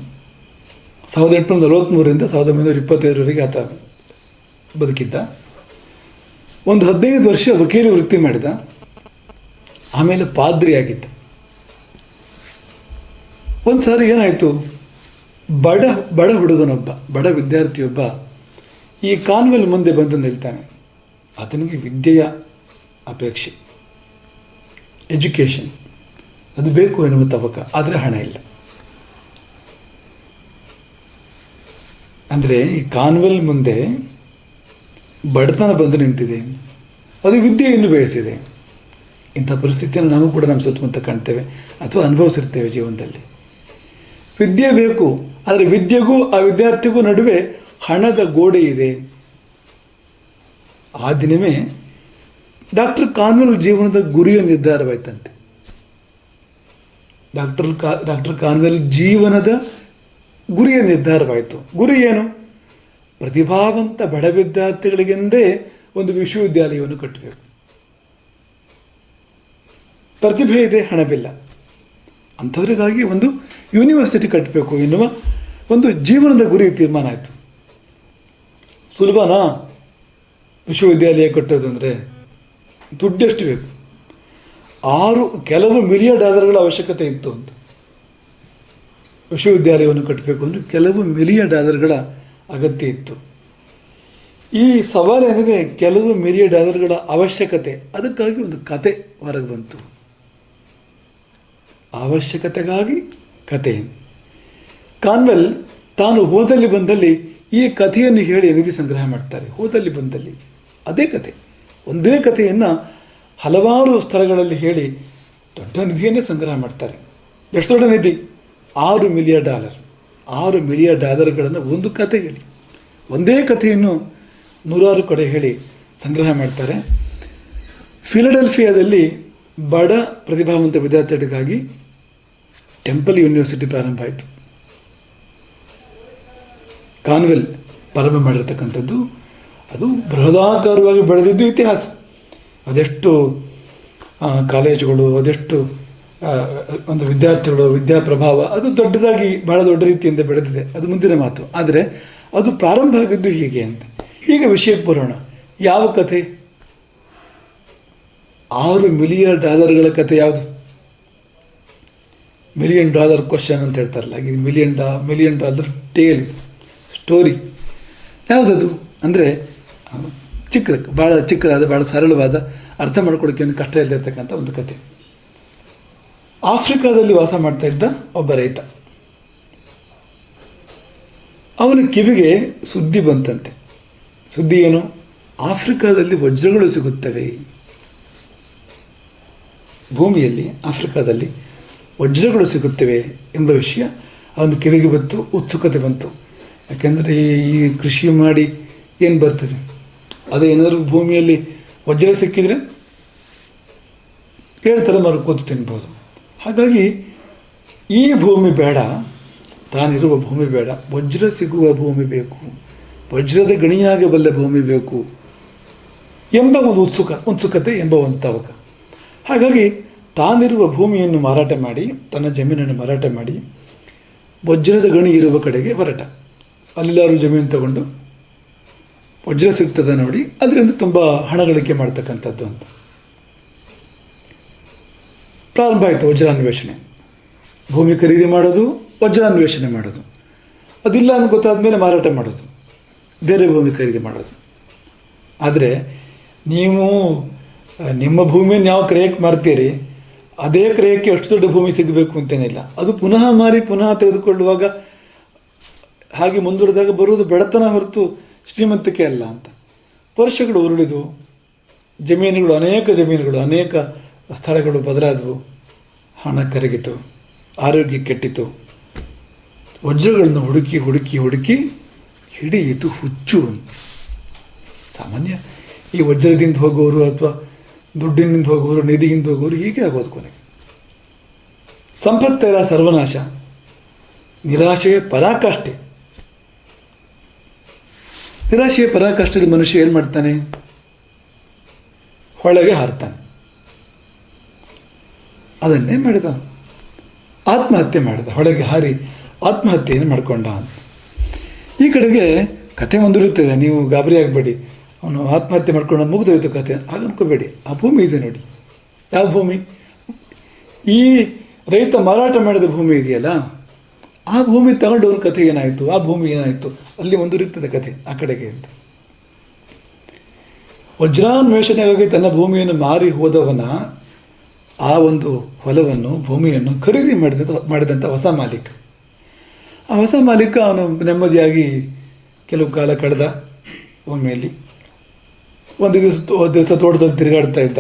Speaker 1: 1843ರಿಂದ 1925 ಆತ ಬದುಕಿದ್ದ. ಒಂದು 15 ವರ್ಷ ವಕೀಲಿ ವೃತ್ತಿ ಮಾಡಿದ, ಆಮೇಲೆ ಪಾದ್ರಿಯಾಗಿದ್ದ. ಒಂದು ಸಾರಿ ಏನಾಯಿತು, ಬಡ ಹುಡುಗನೊಬ್ಬ, ಬಡ ವಿದ್ಯಾರ್ಥಿಯೊಬ್ಬ ಈ ಕಾನ್ವೆಲ್ ಮುಂದೆ ಬಂದು ನಿಲ್ತಾನೆ. ಆತನಿಗೆ ವಿದ್ಯೆಯ ಅಪೇಕ್ಷೆ, ಎಜುಕೇಷನ್ ಅದು ಬೇಕು ಎನ್ನುವ ತವಕ, ಆದರೆ ಹಣ ಇಲ್ಲ. ಅಂದರೆ ಈ ಕಾನ್ವೆಲ್ ಮುಂದೆ ಬಡತನ ಬಂದು ನಿಂತಿದೆ, ಅದು ವಿದ್ಯೆಯನ್ನು ಬಯಸಿದೆ. ಇಂಥ ಪರಿಸ್ಥಿತಿಯನ್ನು ನಾವು ಕೂಡ ನಮ್ಮ ಸುತ್ತಮುತ್ತ ಕಾಣ್ತೇವೆ ಅಥವಾ ಅನುಭವಿಸಿರ್ತೇವೆ ಜೀವನದಲ್ಲಿ. ವಿದ್ಯೆ ಬೇಕು, ಆದರೆ ವಿದ್ಯೆಗೂ ಆ ವಿದ್ಯಾರ್ಥಿಗೂ ನಡುವೆ ಹಣದ ಗೋಡೆ ಇದೆ. ಆ ದಿನವೇ ಡಾಕ್ಟರ್ ಕಾನ್ವೆಲ್ ಜೀವನದ ಗುರಿಯ ನಿರ್ಧಾರವಾಯ್ತಂತೆ. ಡಾಕ್ಟರ್ ಕಾನ್ವೆಲ್ ಜೀವನದ ಗುರಿಯ ನಿರ್ಧಾರವಾಯಿತು. ಗುರಿ ಏನು? ಪ್ರತಿಭಾವಂತ ಬಡ ವಿದ್ಯಾರ್ಥಿಗಳಿಗೆಂದೇ ಒಂದು ವಿಶ್ವವಿದ್ಯಾಲಯವನ್ನು ಕಟ್ಟಬೇಕು. ಪ್ರತಿಭೆ ಇದೆ, ಹಣವಿಲ್ಲ, ಅಂಥವರಿಗಾಗಿ ಒಂದು ಯೂನಿವರ್ಸಿಟಿ ಕಟ್ಟಬೇಕು ಎನ್ನುವ ಒಂದು ಜೀವನದ ಗುರಿ ತೀರ್ಮಾನ ಆಯಿತು. ಸುಲಭನಾ ವಿಶ್ವವಿದ್ಯಾಲಯ ಕಟ್ಟೋದು? ಅಂದರೆ ದುಡ್ಡೆಷ್ಟು ಬೇಕು? ಕೆಲವು $1 ಮಿಲಿಯನ್ ಅವಶ್ಯಕತೆ ಇತ್ತು ಅಂತ. ವಿಶ್ವವಿದ್ಯಾಲಯವನ್ನು ಕಟ್ಟಬೇಕು ಅಂದರೆ ಕೆಲವು $1 ಮಿಲಿಯನ್ ಅಗತ್ಯ ಇತ್ತು. ಈ ಸವಾಲೇನಿದೆ, ಕೆಲವು $1 ಮಿಲಿಯನ್ ಅವಶ್ಯಕತೆ. ಅದಕ್ಕಾಗಿ ಒಂದು ಕತೆ ಹೊರಗೆ ಬಂತು. ಅವಶ್ಯಕತೆಗಾಗಿ ಕತೆ. ಕಾನ್ವೆಲ್ ತಾನು ಹೋದಲ್ಲಿ ಬಂದಲ್ಲಿ ಈ ಕಥೆಯನ್ನು ಹೇಳಿ ನಿಧಿ ಸಂಗ್ರಹ ಮಾಡ್ತಾರೆ. ಹೋದಲ್ಲಿ ಬಂದಲ್ಲಿ ಅದೇ ಕತೆ, ಒಂದೇ ಕಥೆಯನ್ನು ಹಲವಾರು ಸ್ಥಳಗಳಲ್ಲಿ ಹೇಳಿ ದೊಡ್ಡ ನಿಧಿಯನ್ನೇ ಸಂಗ್ರಹ ಮಾಡ್ತಾರೆ. ಎಷ್ಟು ದೊಡ್ಡ ನಿಧಿ? $6 ಮಿಲಿಯನ್. $6 ಮಿಲಿಯನ್ ಒಂದು ಕತೆ ಹೇಳಿ, ಒಂದೇ ಕಥೆಯನ್ನು 100 ಕಡೆ ಹೇಳಿ ಸಂಗ್ರಹ ಮಾಡ್ತಾರೆ. ಫಿಲಡೆಲ್ಫಿಯಾದಲ್ಲಿ ಬಡ ಪ್ರತಿಭಾವಂತ ವಿದ್ಯಾರ್ಥಿಗಳಿಗಾಗಿ ಟೆಂಪಲ್ ಯೂನಿವರ್ಸಿಟಿ ಪ್ರಾರಂಭ ಆಯಿತು. ಕಾನ್ವೆಲ್ ಪ್ರಾರಂಭ ಮಾಡಿರ್ತಕ್ಕಂಥದ್ದು. ಅದು ಬೃಹದಾಕಾರವಾಗಿ ಬೆಳೆದಿದ್ದು ಇತಿಹಾಸ. ಅದೆಷ್ಟು ಕಾಲೇಜುಗಳು, ಅದೆಷ್ಟು ಒಂದು ವಿದ್ಯಾರ್ಥಿಗಳು, ವಿದ್ಯಾಪ್ರಭಾವ, ಅದು ದೊಡ್ಡದಾಗಿ ಬಹಳ ದೊಡ್ಡ ರೀತಿಯಿಂದ ಬೆಳೆದಿದೆ. ಅದು ಮುಂದಿನ ಮಾತು. ಆದರೆ ಅದು ಪ್ರಾರಂಭ ಆಗಿದ್ದು ಹೀಗೆ ಅಂತ. ಈಗ ವಿಷಯಕ್ಕೆ ಬರೋಣ. ಯಾವ ಕಥೆ? $6 ಮಿಲಿಯನ್ ಕಥೆ ಯಾವುದು? $1 ಮಿಲಿಯನ್ ಕ್ವಶನ್ ಅಂತ ಹೇಳ್ತಾರಲ್ಲ, ಹಾಗೆ $1 ಮಿಲಿಯನ್ ಟೇಲ್, ಇದು ಸ್ಟೋರಿ. ಯಾವುದದು ಅಂದರೆ ಭಾಳ ಚಿಕ್ಕದಾದ, ಭಾಳ ಸರಳವಾದ, ಅರ್ಥ ಮಾಡ್ಕೊಳ್ಳೋಕ್ಕೆ ಏನು ಕಷ್ಟ ಇಲ್ಲದಿರ್ತಕ್ಕಂಥ ಒಂದು ಕತೆ. ಆಫ್ರಿಕಾದಲ್ಲಿ ವಾಸ ಮಾಡ್ತಾ ಇದ್ದ ಒಬ್ಬ ರೈತ. ಅವನ ಕಿವಿಗೆ ಸುದ್ದಿ ಬಂತಂತೆ. ಸುದ್ದಿ ಏನು? ಆಫ್ರಿಕಾದಲ್ಲಿ ವಜ್ರಗಳು ಸಿಗುತ್ತವೆ. ಭೂಮಿಯಲ್ಲಿ ಆಫ್ರಿಕಾದಲ್ಲಿ ವಜ್ರಗಳು ಸಿಗುತ್ತವೆ ಎಂಬ ವಿಷಯ ಅವನ ಕಿವಿಗೆ ಬಂತು. ಉತ್ಸುಕತೆ ಬಂತು. ಯಾಕೆಂದರೆ ಈ ಕೃಷಿ ಮಾಡಿ ಏನು ಬರ್ತದೆ? ಅದು ಏನಾದರೂ ಭೂಮಿಯಲ್ಲಿ ವಜ್ರ ಸಿಕ್ಕಿದರೆ 7 ತಲೆಮಾರು ಕೂತು ತಿನ್ಬೋದು. ಹಾಗಾಗಿ ಈ ಭೂಮಿ ಬೇಡ, ತಾನಿರುವ ಭೂಮಿ ಬೇಡ, ವಜ್ರ ಸಿಗುವ ಭೂಮಿ ಬೇಕು, ವಜ್ರದ ಗಣಿಯಾಗಬಲ್ಲ ಭೂಮಿ ಬೇಕು ಎಂಬ ಒಂದು ಉತ್ಸುಕತೆ ಎಂಬ ಒಂದು ತವಕ. ಹಾಗಾಗಿ ತಾನಿರುವ ಭೂಮಿಯನ್ನು ಮಾರಾಟ ಮಾಡಿ, ತನ್ನ ಜಮೀನನ್ನು ಮಾರಾಟ ಮಾಡಿ ವಜ್ರದ ಗಣಿ ಇರುವ ಕಡೆಗೆ ಹೊರಟ. ಅಲ್ಲೆಲ್ಲರೂ ಜಮೀನು ತಗೊಂಡು ವಜ್ರ ಸಿಗ್ತದೆ ನೋಡಿ, ಅದರಿಂದ ತುಂಬ ಹಣ ಗಳಿಕೆ ಮಾಡ್ತಕ್ಕಂಥದ್ದು ಅಂತ ಪ್ರಾರಂಭ ಆಯಿತು ವಜ್ರಾನ್ವೇಷಣೆ. ಭೂಮಿ ಖರೀದಿ ಮಾಡೋದು, ವಜ್ರಾನ್ವೇಷಣೆ ಮಾಡೋದು, ಅದಿಲ್ಲ ಅಂತ ಗೊತ್ತಾದ ಮೇಲೆ ಮಾರಾಟ ಮಾಡೋದು, ಬೇರೆ ಭೂಮಿ ಖರೀದಿ ಮಾಡೋದು. ಆದರೆ ನೀವು ನಿಮ್ಮ ಭೂಮಿಯನ್ನು ಯಾವ ಕ್ರಯಕ್ಕೆ ಮಾರ್ತೀರಿ ಅದೇ ಕ್ರಯಕ್ಕೆ ಅಷ್ಟು ದೊಡ್ಡ ಭೂಮಿ ಸಿಗಬೇಕು ಅಂತೇನಿಲ್ಲ. ಅದು ಪುನಃ ಮಾರಿ ಪುನಃ ತೆಗೆದುಕೊಳ್ಳುವಾಗ ಹಾಗೆ ಮುಂದುವರೆದಾಗ ಬರುವುದು ಬೆಳತನ ಹೊರತು ಶ್ರೀಮಂತಿಕೆ ಅಲ್ಲ ಅಂತ. ವರ್ಷಗಳು ಉರುಳಿದು ಜಮೀನುಗಳು, ಅನೇಕ ಸ್ಥಳಗಳು ಬದಲಾದವು, ಹಣ ಕರಗಿತು, ಆರೋಗ್ಯ ಕೆಟ್ಟಿತು, ವಜ್ರಗಳನ್ನು ಹುಡುಕಿ ಹಿಡಿಯಿತು ಹುಚ್ಚು. ಸಾಮಾನ್ಯ ಈ ವಜ್ರದಿಂದ ಹೋಗೋರು ಅಥವಾ ದುಡ್ಡಿನಿಂದ ಹೋಗೋರು, ನಿಧಿಯಿಂದ ಹೋಗೋರು ಹೀಗೆ ಆಗೋದು. ಕೊನೆಗೆ ಸಂಪತ್ತೆಲ್ಲ ಸರ್ವನಾಶ, ನಿರಾಶೆಯ ಪರಾಕಾಷ್ಠೆ. ನಿರಾಶೆಯ ಪರಾಕಾಷ್ಠೆಯಲ್ಲಿ ಮನುಷ್ಯ ಏನು ಮಾಡ್ತಾನೆ? ಹೊಳೆಗೆ ಹಾರ್ತಾನೆ. ಅದನ್ನೇ ಮಾಡಿದ, ಆತ್ಮಹತ್ಯೆ ಮಾಡಿದ, ಹೊಳೆಗೆ ಹಾರಿ ಆತ್ಮಹತ್ಯೆಯನ್ನು ಮಾಡಿಕೊಂಡ. ಈ ಕಡೆಗೆ ಕಥೆ ಮುಂದುವರಿಯುತ್ತದೆ, ನೀವು ಗಾಬರಿ ಆಗಬೇಡಿ. ಅವನು ಆತ್ಮಹತ್ಯೆ ಮಾಡ್ಕೊಂಡು ಮುಗಿದೋಯ್ತು ಕಥೆ ಹಾಗೆ ಅನ್ಕೋಬೇಡಿ. ಆ ಭೂಮಿ ಇದೆ ನೋಡಿ. ಯಾವ ಭೂಮಿ? ಈ ರೈತ ಮಾರಾಟ ಮಾಡಿದ ಭೂಮಿ ಇದೆಯಲ್ಲ, ಆ ಭೂಮಿ ತಗೊಂಡವನ ಕಥೆ ಏನಾಯಿತು, ಆ ಭೂಮಿ ಏನಾಯಿತು, ಅಲ್ಲಿ ಮುಂದುವರಿಯುತ್ತದೆ ಕಥೆ ಆ ಕಡೆಗೆ ಅಂತ. ವಜ್ರಾನ್ವೇಷಣೆಗಾಗಿ ತನ್ನ ಭೂಮಿಯನ್ನು ಮಾರಿ ಹೋದವನ ಆ ಒಂದು ಹೊಲವನ್ನು, ಭೂಮಿಯನ್ನು ಖರೀದಿ ಮಾಡಿದಂಥ ಹೊಸ ಮಾಲೀಕ. ಆ ಹೊಸ ಮಾಲೀಕ ಅವನು ನೆಮ್ಮದಿಯಾಗಿ ಕೆಲವು ಕಾಲ ಕಳೆದ. ಭೂಮಿಯಲ್ಲಿ ಒಂದು ದಿವಸ ತೋಟದಲ್ಲಿ ತಿರುಗಾಡ್ತಾ ಇದ್ದ.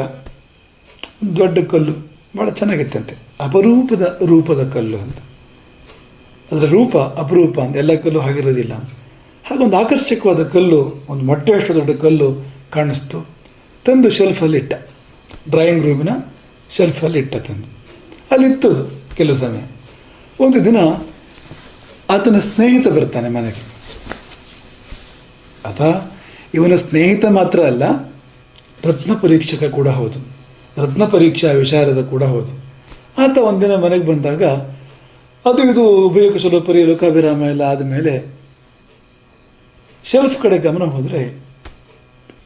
Speaker 1: ದೊಡ್ಡ ಕಲ್ಲು, ಭಾಳ ಚೆನ್ನಾಗಿತ್ತಂತೆ, ಅಪರೂಪದ ರೂಪದ ಕಲ್ಲು ಅಂತ. ಅದರ ರೂಪ ಅಪರೂಪ ಅಂತ, ಎಲ್ಲ ಕಲ್ಲು ಹಾಗಿರೋದಿಲ್ಲ. ಹಾಗೊಂದು ಆಕರ್ಷಕವಾದ ಕಲ್ಲು, ಒಂದು ಮೊಟ್ಟೆಯಷ್ಟು ದೊಡ್ಡ ಕಲ್ಲು ಕಾಣಿಸ್ತು. ತಂದು ಶೆಲ್ಫಲ್ಲಿ ಇಟ್ಟ, ಡ್ರಾಯಿಂಗ್ ರೂಮಿನ ಶೆಲ್ಫಲ್ಲಿ ಇಟ್ಟ ತಂದು. ಅಲ್ಲಿತ್ತು ಕೆಲವು ಸಮಯ. ಒಂದು ದಿನ ಆತನ ಸ್ನೇಹಿತ ಬರ್ತಾನೆ ಮನೆಗೆ. ಆತ ಇವನ ಸ್ನೇಹಿತ ಮಾತ್ರ ಅಲ್ಲ, ರತ್ನ ಪರೀಕ್ಷಕ ಕೂಡ ಹೌದು, ರತ್ನ ಪರೀಕ್ಷಾ ವಿಚಾರದ ಕೂಡ ಹೌದು. ಆತ ಒಂದಿನ ಮನೆಗೆ ಬಂದಾಗ ಅದು ಇದು ಉಭಯ ಕುಶಲೋಪರಿ ಲೋಕಾಭಿರಾಮ ಎಲ್ಲ ಆದಮೇಲೆ ಶೆಲ್ಫ್ ಕಡೆ ಗಮನ ಹೋದರೆ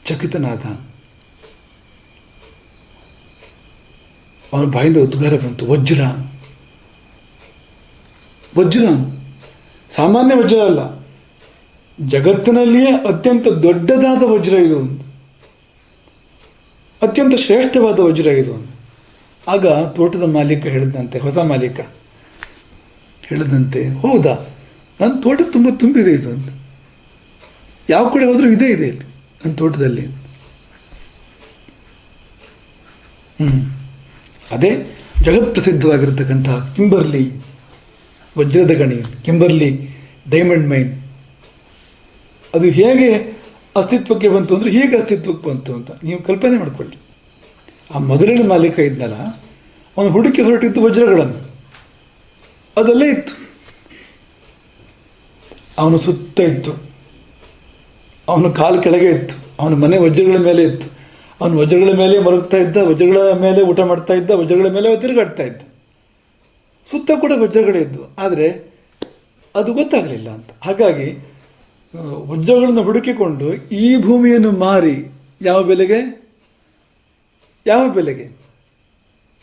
Speaker 1: ಚಕಿತನಾದ. ಅವನ ಬಾಯಿಂದ ಉದ್ಗಾರ ಬಂತು, ವಜ್ರ. ವಜ್ರ ಸಾಮಾನ್ಯ ವಜ್ರ ಅಲ್ಲ, ಜಗತ್ತಿನಲ್ಲಿಯೇ ಅತ್ಯಂತ ದೊಡ್ಡದಾದ ವಜ್ರ ಇದು, ಅತ್ಯಂತ ಶ್ರೇಷ್ಠವಾದ ವಜ್ರ ಇದು. ಆಗ ತೋಟದ ಮಾಲೀಕ ಹೇಳಿದಂತೆ, ಹೊಸ ಮಾಲೀಕ ಹೇಳಿದಂತೆ, ಹೌದಾ, ನನ್ನ ತೋಟ ತುಂಬ ತುಂಬಿದೆ ಇದು ಅಂತ. ಯಾವ ಕಡೆ ಹೋದರೂ ಇದೇ ಇದೆ ಇಲ್ಲಿ ನನ್ನ ತೋಟದಲ್ಲಿ. ಅದೇ ಜಗತ್ ಪ್ರಸಿದ್ಧವಾಗಿರ್ತಕ್ಕಂಥ ಕಿಂಬರ್ಲಿ ವಜ್ರದ ಗಣಿ, ಕಿಂಬರ್ಲಿ ಡೈಮಂಡ್ ಮೈನ್. ಅದು ಹೇಗೆ ಅಸ್ತಿತ್ವಕ್ಕೆ ಬಂತು ಅಂದರೆ ಹೀಗೆ ಅಸ್ತಿತ್ವಕ್ಕೆ ಬಂತು ಅಂತ ನೀವು ಕಲ್ಪನೆ ಮಾಡಿಕೊಳ್ಳಿ. ಆ ಮೊದಲನೇ ಮಾಲೀಕ ಇದ್ನಲ್ಲ, ಅವನು ಹುಡುಕಿ ಹೊರಟಿದ್ದು ವಜ್ರಗಳನ್ನು, ಅದಲ್ಲೇ ಇತ್ತು. ಅವನು ಸುತ್ತ ಇತ್ತು, ಅವನು ಕಾಲು ಕೆಳಗೆ ಇತ್ತು, ಅವನ ಮನೆ ವಜ್ರಗಳ ಮೇಲೆ ಇತ್ತು. ಅವನು ವಜ್ರಗಳ ಮೇಲೆ ಮಲಗ್ತಾ ಇದ್ದ, ವಜ್ರಗಳ ಮೇಲೆ ಊಟ ಮಾಡ್ತಾ ಇದ್ದ, ವಜ್ರಗಳ ಮೇಲೆ ತಿರುಗಾಡ್ತಾ ಇದ್ದ. ಸುತ್ತ ಕೂಡ ವಜ್ರಗಳೇ ಇದ್ದು, ಆದರೆ ಅದು ಗೊತ್ತಾಗಲಿಲ್ಲ ಅಂತ. ಹಾಗಾಗಿ ವಜ್ರಗಳನ್ನು ಹುಡುಕಿಕೊಂಡು ಈ ಭೂಮಿಯನ್ನು ಮಾರಿ ಯಾವ ಬೆಲೆಗೆ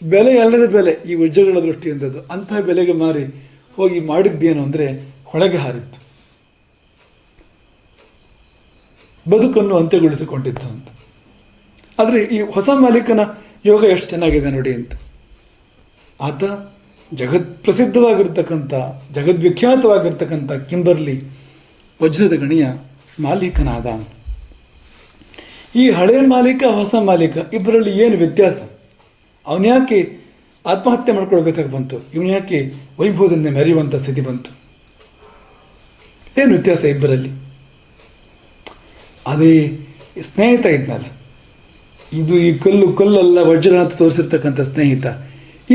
Speaker 1: ಬೆಲೆ ಅಲ್ಲದ ಬೆಲೆ, ಈ ವಜ್ರಗಳ ದೃಷ್ಟಿಯಿಂದದ್ದು ಅಂತಹ ಬೆಲೆಗೆ ಮಾರಿ ಹೋಗಿ ಮಾಡಿದ್ದೇನು ಅಂದರೆ ಹೊಳೆಗೆ ಹಾರಿತ್ತು, ಬದುಕನ್ನು ಅಂತ್ಯಗೊಳಿಸಿಕೊಂಡಿತ್ತು ಅಂತ. ಆದರೆ ಈ ಹೊಸ ಮಾಲೀಕನ ಯೋಗ ಎಷ್ಟು ಚೆನ್ನಾಗಿದೆ ನೋಡಿ ಅಂತ. ಆತ ಜಗತ್ ಪ್ರಸಿದ್ಧವಾಗಿರ್ತಕ್ಕಂಥ, ಜಗದ್ವಿಖ್ಯಾತವಾಗಿರ್ತಕ್ಕಂಥ ಕಿಂಬರ್ಲಿ ವಜ್ರದ ಗಣಿಯ ಮಾಲೀಕನಾದ. ಈ ಹಳೆಯ ಮಾಲೀಕ ಹೊಸ ಮಾಲೀಕ ಇಬ್ಬರಲ್ಲಿ ಏನು ವ್ಯತ್ಯಾಸ? ಅವನು ಯಾಕೆ ಆತ್ಮಹತ್ಯೆ ಮಾಡ್ಕೊಳ್ಬೇಕಾಗಿ ಬಂತು? ಇವನು ಯಾಕೆ ವೈಭವದಿಂದ ಮೆರೆಯುವಂಥ ಸ್ಥಿತಿ ಬಂತು? ಏನು ವ್ಯತ್ಯಾಸ ಇಬ್ಬರಲ್ಲಿ? ಅದೇ ಸ್ನೇಹಿತ ಇದ್ನಲ್ಲ, ಇದು ಈ ಕಲ್ಲಲ್ಲ ವಜ್ರ ಅಂತ ತೋರಿಸಿರ್ತಕ್ಕಂಥ ಸ್ನೇಹಿತ,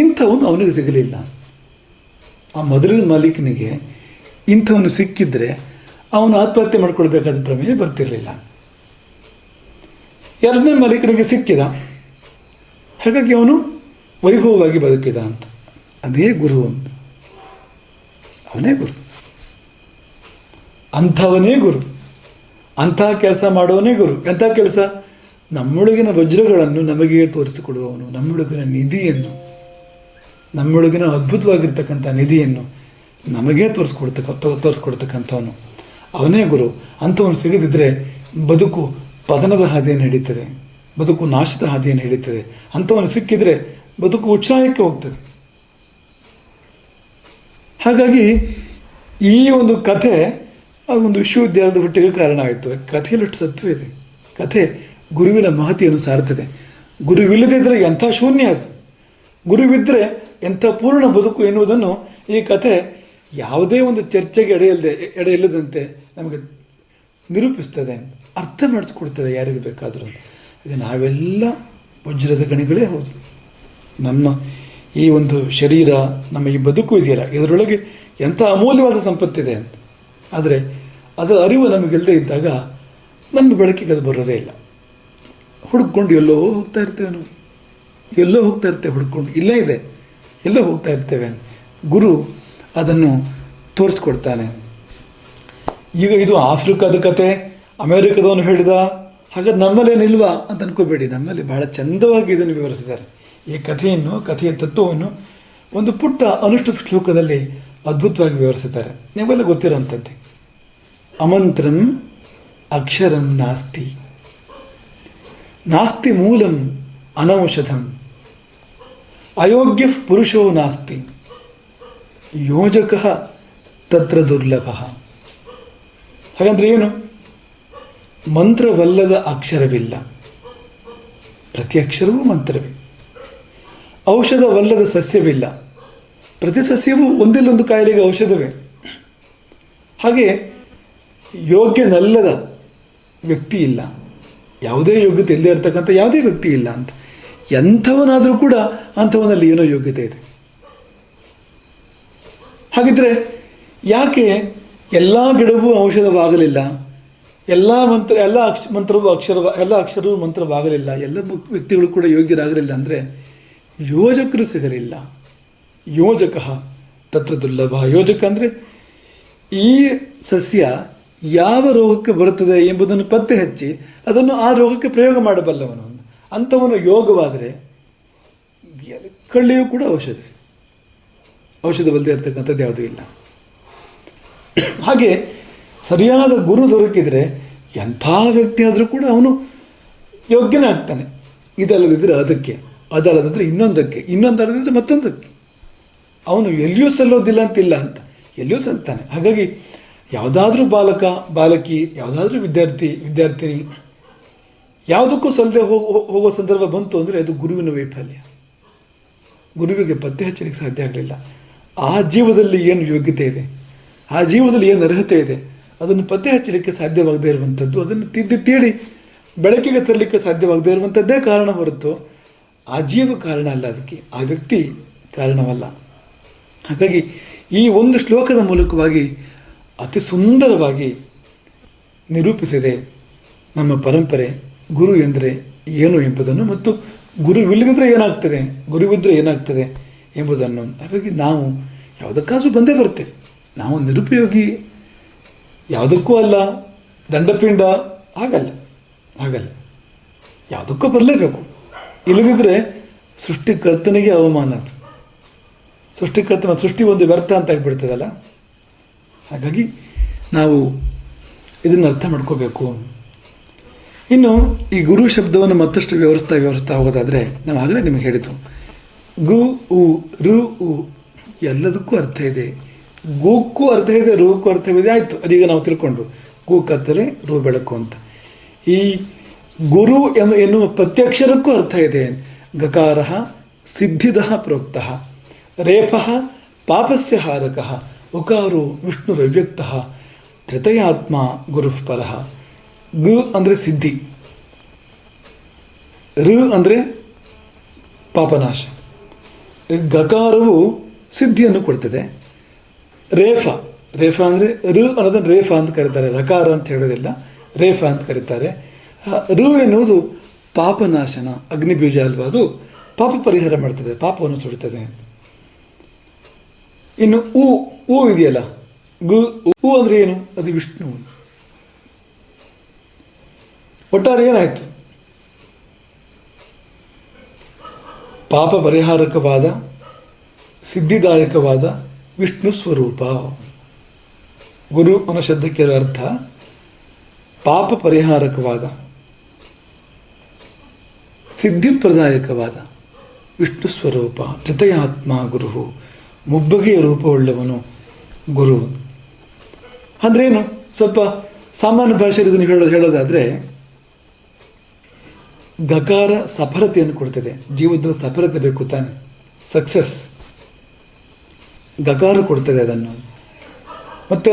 Speaker 1: ಇಂಥವನು ಅವನಿಗೆ ಸಿಗಲಿಲ್ಲ. ಆ ಮೊದಲಿನ ಮಾಲೀಕನಿಗೆ ಇಂಥವನು ಸಿಕ್ಕಿದ್ರೆ ಅವನು ಆತ್ಮಹತ್ಯೆ ಮಾಡ್ಕೊಳ್ಬೇಕಾದ ಪ್ರಮೇಯ ಬರ್ತಿರಲಿಲ್ಲ. ಎರಡನೇ ಮಾಲೀಕನಿಗೆ ಸಿಕ್ಕಿದ, ಹಾಗಾಗಿ ಅವನು ವೈಭವವಾಗಿ ಬದುಕಿದ ಅಂತ. ಅದೇ ಗುರು ಅಂತ. ಅವನೇ ಗುರು, ಅಂಥವನೇ ಗುರು, ಅಂತಹ ಕೆಲಸ ಮಾಡೋವನೇ ಗುರು. ಎಂಥ ಕೆಲಸ? ನಮ್ಮೊಳಗಿನ ವಜ್ರಗಳನ್ನು ನಮಗೆ ತೋರಿಸಿಕೊಡುವವನು, ನಮ್ಮೊಳಗಿನ ನಿಧಿಯನ್ನು ನಮ್ಮೊಳಗಿನ ಅದ್ಭುತವಾಗಿರ್ತಕ್ಕಂಥ ನಿಧಿಯನ್ನು ನಮಗೇ ತೋರಿಸ್ಕೊಡ್ತಕ್ಕಂಥವನು ಅವನೇ ಗುರು. ಅಂಥವನು ಸಿಗದಿದ್ದರೆ ಬದುಕು ಪತನದ ಹಾದಿಯನ್ನು ಹಿಡಿತದೆ, ಬದುಕು ನಾಶದ ಹಾದಿಯನ್ನು ಹಿಡಿತದೆ. ಅಂಥವನು ಸಿಕ್ಕಿದರೆ ಬದುಕು ಉಚ್ಛ್ರಾಯಕ್ಕೆ ಹೋಗ್ತದೆ. ಹಾಗಾಗಿ ಈ ಒಂದು ಕಥೆ ಆ ಒಂದು ವಿಶ್ವವಿದ್ಯಾಲಯದ ಹುಟ್ಟಿಗೆ ಕಾರಣ ಆಯಿತು. ಕಥೆಯಲ್ಲಿ ಸತ್ವ ಇದೆ. ಕಥೆ ಗುರುವಿನ ಮಹತಿಯನ್ನು ಸಾರ್ತದೆ. ಗುರುವಿಲ್ಲದಿದ್ದರೆ ಎಂಥ ಶೂನ್ಯ ಅದು, ಗುರುವಿದ್ದರೆ ಎಂಥ ಪೂರ್ಣ ಬದುಕು ಎನ್ನುವುದನ್ನು ಈ ಕಥೆ ಯಾವುದೇ ಒಂದು ಚರ್ಚೆಗೆ ಎಡೆಯಿಲ್ಲದಂತೆ ನಮಗೆ ನಿರೂಪಿಸ್ತದೆ, ಅರ್ಥ ಮಾಡಿಸ್ಕೊಡ್ತದೆ ಯಾರಿಗೆ ಬೇಕಾದರೂ. ಈಗ ನಾವೆಲ್ಲ ವಜ್ರದ ಗಣಿಗಳೇ ಹೌದು. ನಮ್ಮ ಈ ಒಂದು ಶರೀರ, ನಮ್ಮ ಈ ಬದುಕು ಇದೆಯಲ್ಲ, ಇದರೊಳಗೆ ಎಂಥ ಅಮೂಲ್ಯವಾದ ಸಂಪತ್ತಿದೆ ಅಂತ. ಆದರೆ ಅದರ ಅರಿವು ನಮಗೆಲ್ಲದೆ ಇದ್ದಾಗ ನಮ್ಮ ಬೆಳಕಿಗೆ ಅದು ಬರೋದೇ ಇಲ್ಲ. ಹುಡ್ಕೊಂಡು ಎಲ್ಲೋ ಹೋಗ್ತಾ ಇರ್ತೇವೆ ನಾವು, ಎಲ್ಲೋ ಹೋಗ್ತಾ ಇರ್ತೇವೆ ಹುಡ್ಕೊಂಡು, ಇಲ್ಲೇ ಇದೆ, ಎಲ್ಲೋ ಹೋಗ್ತಾ ಇರ್ತೇವೆ. ಗುರು ಅದನ್ನು ತೋರಿಸ್ಕೊಡ್ತಾನೆ. ಈಗ ಇದು ಆಫ್ರಿಕಾದ ಕತೆ, ಅಮೇರಿಕದವನು ಹೇಳಿದ, ಹಾಗಾದ್ರೆ ನಮ್ಮಲ್ಲೇನಿಲ್ವಾ ಅಂತ ಅನ್ಕೋಬೇಡಿ. ನಮ್ಮಲ್ಲಿ ಬಹಳ ಚಂದವಾಗಿ ಇದನ್ನು ವಿವರಿಸಿದ್ದಾರೆ. ಈ ಕಥೆಯ ತತ್ವವನ್ನು ಒಂದು ಪುಟ್ಟ ಅನುಷ್ಠುಪ್ ಶ್ಲೋಕದಲ್ಲಿ ಅದ್ಭುತವಾಗಿ ವಿವರಿಸಿದ್ದಾರೆ. ನೀವೆಲ್ಲ ಗೊತ್ತಿರೋಂಥದ್ದೇ. ಅಮಂತ್ರಂ ಅಕ್ಷರಂ ನಾಸ್ತಿ, ನಾಸ್ತಿ ಮೂಲಂ ಅನೌಷಧಂ, ಅಯೋಗ್ಯ ಪುರುಷೋ ನಾಸ್ತಿ, ಯೋಜಕ ತತ್ರ ದುರ್ಲಭ. ಹಾಗಂದ್ರೆ ಏನು? ಮಂತ್ರವಲ್ಲದ ಅಕ್ಷರವಿಲ್ಲ, ಪ್ರತಿ ಅಕ್ಷರವೂ ಮಂತ್ರವೇ. ಔಷಧವಲ್ಲದ ಸಸ್ಯವಿಲ್ಲ, ಪ್ರತಿ ಸಸ್ಯವೂ ಒಂದಿಲ್ಲೊಂದು ಕಾಯಿಲೆಗೆ ಔಷಧವೇ. ಹಾಗೆ ಯೋಗ್ಯನಲ್ಲದ ವ್ಯಕ್ತಿ ಇಲ್ಲ, ಯಾವುದೇ ಯೋಗ್ಯತೆ ಇಲ್ಲದೆ ಇರತಕ್ಕಂಥ ಯಾವುದೇ ವ್ಯಕ್ತಿ ಇಲ್ಲ ಅಂತ. ಎಂಥವನಾದರೂ ಕೂಡ ಅಂಥವನಲ್ಲಿ ಏನೋ ಯೋಗ್ಯತೆ ಇದೆ. ಹಾಗಿದ್ರೆ ಯಾಕೆ ಎಲ್ಲ ಗಿಡವೂ ಔಷಧವಾಗಲಿಲ್ಲ, ಎಲ್ಲ ಅಕ್ಷರವೂ ಮಂತ್ರವಾಗಲಿಲ್ಲ, ಎಲ್ಲ ವ್ಯಕ್ತಿಗಳು ಕೂಡ ಯೋಗ್ಯರಾಗಲಿಲ್ಲ ಅಂದರೆ ಯೋಜಕರು ಸಿಗಲಿಲ್ಲ. ಯೋಜಕ ತತ್ರ ದುರ್ಲಭ. ಯೋಜಕ ಅಂದರೆ ಈ ಸಸ್ಯ ಯಾವ ರೋಗಕ್ಕೆ ಬರುತ್ತದೆ ಎಂಬುದನ್ನು ಪತ್ತೆ ಹಚ್ಚಿ ಅದನ್ನು ಆ ರೋಗಕ್ಕೆ ಪ್ರಯೋಗ ಮಾಡಬಲ್ಲವನು. ಅಂಥವನು ಯೋಗವಾದರೆ ಕಳ್ಳಿಯೂ ಕೂಡ ಔಷಧವಲ್ಲದೆ ಇರ್ತಕ್ಕಂಥದ್ದು ಯಾವುದೂ ಇಲ್ಲ. ಹಾಗೆ ಸರಿಯಾದ ಗುರು ದೊರಕಿದರೆ ಎಂಥ ವ್ಯಕ್ತಿ ಆದರೂ ಕೂಡ ಅವನು ಯೋಗ್ಯನಾಗ್ತಾನೆ. ಇದಲ್ಲದಿದ್ದರೆ ಅದಕ್ಕೆ, ಅದಲ್ಲದಿದ್ದರೆ ಇನ್ನೊಂದಕ್ಕೆ, ಇನ್ನೊಂದಲ್ಲದಿದ್ದರೆ ಮತ್ತೊಂದಕ್ಕೆ. ಅವನು ಎಲ್ಲಿಯೂ ಸಲ್ಲೋದಿಲ್ಲ ಅಂತಿಲ್ಲ ಅಂತ, ಎಲ್ಲಿಯೂ ಸಲ್ತಾನೆ. ಹಾಗಾಗಿ ಯಾವುದಾದ್ರೂ ಬಾಲಕ ಬಾಲಕಿ, ಯಾವುದಾದ್ರೂ ವಿದ್ಯಾರ್ಥಿನಿ ಯಾವುದಕ್ಕೂ ಸಲ್ಲದೆ ಹೋಗೋ ಸಂದರ್ಭ ಬಂತು ಅಂದರೆ ಅದು ಗುರುವಿನ ವೈಫಲ್ಯ. ಗುರುವಿಗೆ ಪತ್ತೆ ಹಚ್ಚಲಿಕ್ಕೆ ಸಾಧ್ಯ ಆಗಲಿಲ್ಲ. ಆ ಜೀವದಲ್ಲಿ ಏನು ಯೋಗ್ಯತೆ ಇದೆ, ಆ ಜೀವದಲ್ಲಿ ಏನು ಅರ್ಹತೆ ಇದೆ, ಅದನ್ನು ಪತ್ತೆ ಹಚ್ಚಲಿಕ್ಕೆ ಸಾಧ್ಯವಾಗದೇ ಇರುವಂಥದ್ದು, ಅದನ್ನು ತೀಡಿ ಬೆಳಕಿಗೆ ತರಲಿಕ್ಕೆ ಸಾಧ್ಯವಾಗದೇ ಇರುವಂಥದ್ದೇ ಕಾರಣ ಹೊರತು ಆ ಜೀವ ಕಾರಣ ಅಲ್ಲ, ಅದಕ್ಕೆ ಆ ವ್ಯಕ್ತಿ ಕಾರಣವಲ್ಲ. ಹಾಗಾಗಿ ಈ ಒಂದು ಶ್ಲೋಕದ ಮೂಲಕವಾಗಿ ಅತಿ ಸುಂದರವಾಗಿ ನಿರೂಪಿಸಿದೆ ನಮ್ಮ ಪರಂಪರೆ ಗುರು ಎಂದರೆ ಏನು ಎಂಬುದನ್ನು, ಮತ್ತು ಗುರುವಿಲ್ಲದಿದ್ದರೆ ಏನಾಗ್ತದೆ, ಗುರುವಿದ್ದರೆ ಏನಾಗ್ತದೆ ಎಂಬುದನ್ನು. ಹಾಗಾಗಿ ನಾವು ಯಾವುದಕ್ಕಾದರೂ ಬಂದೇ ಬರ್ತೇವೆ. ನಾವು ನಿರುಪಯೋಗಿ ಯಾವುದಕ್ಕೂ ಅಲ್ಲ, ದಂಡಪಿಂಡ ಆಗಲ್ಲ, ಯಾವುದಕ್ಕೂ ಬರಲೇಬೇಕು. ಇಲ್ಲದಿದ್ದರೆ ಸೃಷ್ಟಿಕರ್ತನಿಗೆ ಅವಮಾನ. ಅದು ಸೃಷ್ಟಿ ಒಂದು ವ್ಯರ್ಥ ಅಂತ ಆಗಿಬಿಡ್ತದಲ್ಲ. ಹಾಗಾಗಿ ನಾವು ಇದನ್ನು ಅರ್ಥ ಮಾಡ್ಕೋಬೇಕು. ಇನ್ನು ಈ ಗುರು ಶಬ್ದವನ್ನು ಮತ್ತಷ್ಟು ವಿವರಿಸ್ತಾ ಹೋಗೋದಾದರೆ, ನಾವು ಆಗಲೇ ನಿಮಗೆ ಹೇಳಿದ್ದು ಗು ಉ ರು ಉ ಎಲ್ಲದಕ್ಕೂ ಅರ್ಥ ಇದೆ. ಗೂಕ್ಕೂ ಅರ್ಥ ಇದೆ, ರೂಕ್ಕೂ ಅರ್ಥವಿದೆ. ಆಯಿತು, ಅದೀಗ ನಾವು ತಿಳ್ಕೊಂಡು ಗು ಕತ್ತಲೆ ರು ಬೆಳಕು ಅಂತ. ಈ ಗುರು ಎನ್ನುವ ಪ್ರತ್ಯಕ್ಷರಕ್ಕೂ ಅರ್ಥ ಇದೆ. ಗಕಾರ ಸಿದ್ಧಿದ ಪ್ರೋಕ್ತ, ರೇಫ ಪಾಪಸ್ಯ ಹಾರಕ, ಉಕಾರು ವಿಷ್ಣುರವ್ಯಕ್ತ, ತ್ರಿತಯಾತ್ಮ ಗುರುಃ ಪರಃ. ಗು ಅಂದರೆ ಸಿದ್ಧಿ, ಋ ಅಂದರೆ ಪಾಪನಾಶ. ಗಕಾರವು ಸಿದ್ಧಿಯನ್ನು ಕೊಡ್ತದೆ. ರೇಫ ಅಂದರೆ ಋ ಅನ್ನೋದನ್ನು ರೇಫ ಅಂತ ಕರೀತಾರೆ, ರಕಾರ ಅಂತ ಹೇಳೋದಿಲ್ಲ, ರೇಫ ಅಂತ ಕರೀತಾರೆ. ಋ ಎನ್ನುವುದು ಪಾಪನಾಶನ, ಅಗ್ನಿಬೀಜ ಅಲ್ವಾ, ಅದು ಪಾಪ ಪರಿಹಾರ ಮಾಡ್ತದೆ, ಪಾಪವನ್ನು ಸುಡುತ್ತದೆ. ಇನ್ನು ಉ ಇದೆಯಲ್ಲ, ಉ ಅಂದರೆ ಏನು? ಅದು ವಿಷ್ಣು. ಒಟ್ಟಾರೆ ಏನಾಯಿತು? ಪಾಪ ಪರಿಹಾರಕವಾದ ಸಿದ್ಧಿದಾಯಕವಾದ ವಿಷ್ಣು ಸ್ವರೂಪ. ಗುರು ಅನ್ನೋ ಶಬ್ದಕ್ಕೆ ಅರ್ಥ ಪಾಪ ಪರಿಹಾರಕವಾದ, ಸಿದ್ಧಿಪ್ರದಾಯಕವಾದ ವಿಷ್ಣು ಸ್ವರೂಪ. ತ್ರಿತಯಾತ್ಮ ಗುರು, ಮುಬ್ಬಗೆಯ ರೂಪವುಳ್ಳವನು ಗುರು. ಅಂದ್ರೇನು? ಸ್ವಲ್ಪ ಸಾಮಾನ್ಯ ಭಾಷೆಯಲ್ಲಿ ಇದನ್ನು ಹೇಳೋದಾದರೆ, ಗಕಾರ ಸಫಲತೆಯನ್ನು ಕೊಡ್ತದೆ. ಜೀವನದಲ್ಲಿ ಸಫಲತೆ ಬೇಕು ತಾನೆ, ಸಕ್ಸಸ್. ಗಕಾರ ಕೊಡ್ತದೆ ಅದನ್ನು. ಮತ್ತು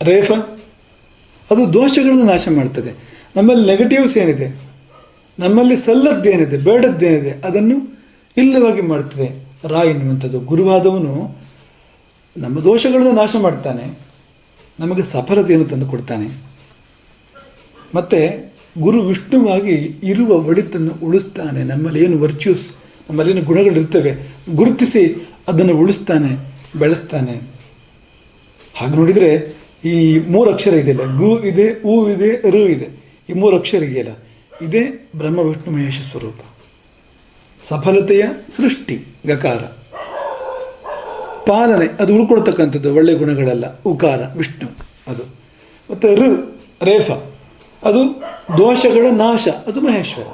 Speaker 1: ರೇಫ ಅದು ದೋಷಗಳನ್ನು ನಾಶ ಮಾಡ್ತದೆ. ನಮ್ಮಲ್ಲಿ ನೆಗೆಟಿವ್ಸ್ ಏನಿದೆ, ನಮ್ಮಲ್ಲಿ ಸಲ್ಲದ್ದೇನಿದೆ, ಬೇಡದ್ದೇನಿದೆ, ಅದನ್ನು ಇಲ್ಲವಾಗಿ ಮಾಡ್ತದೆ ಎನ್ನುವಂಥದ್ದು. ಗುರುವಾದವನು ನಮ್ಮ ದೋಷಗಳನ್ನು ನಾಶ ಮಾಡ್ತಾನೆ, ನಮಗೆ ಸಫಲತೆಯನ್ನು ತಂದು ಕೊಡ್ತಾನೆ. ಮತ್ತು ಗುರು ವಿಷ್ಣುವಾಗಿ ಇರುವ ಒಳಿತನ್ನು ಉಳಿಸ್ತಾನೆ. ನಮ್ಮಲ್ಲಿ ಏನು ವರ್ಚ್ಯೂಸ್, ನಮ್ಮಲ್ಲೇನು ಗುಣಗಳಿರ್ತವೆ ಗುರುತಿಸಿ ಅದನ್ನು ಉಳಿಸ್ತಾನೆ, ಬೆಳೆಸ್ತಾನೆ. ಹಾಗೆ ನೋಡಿದರೆ ಈ 3 ಅಕ್ಷರ ಇದೆಯಲ್ಲ, ಗು ಇದೆ, ಉ ಇದೆ, ರು ಇದೆ. ಈ 3 ಅಕ್ಷರ ಇದೆಯಲ್ಲ, ಇದೇ ಬ್ರಹ್ಮ ವಿಷ್ಣು ಮಹೇಶ ಸ್ವರೂಪ. ಸಫಲತೆಯ ಸೃಷ್ಟಿ ಗಕಾರ, ಪಾಲನೆ ಅದು ಉಳ್ಕೊಳ್ತಕ್ಕಂಥದ್ದು, ಒಳ್ಳೆಯ ಗುಣಗಳೆಲ್ಲ ಉಕಾರ ವಿಷ್ಣು ಅದು. ಮತ್ತು ರೇಫ ಅದು ದೋಷಗಳ ನಾಶ, ಅದು ಮಹೇಶ್ವರ.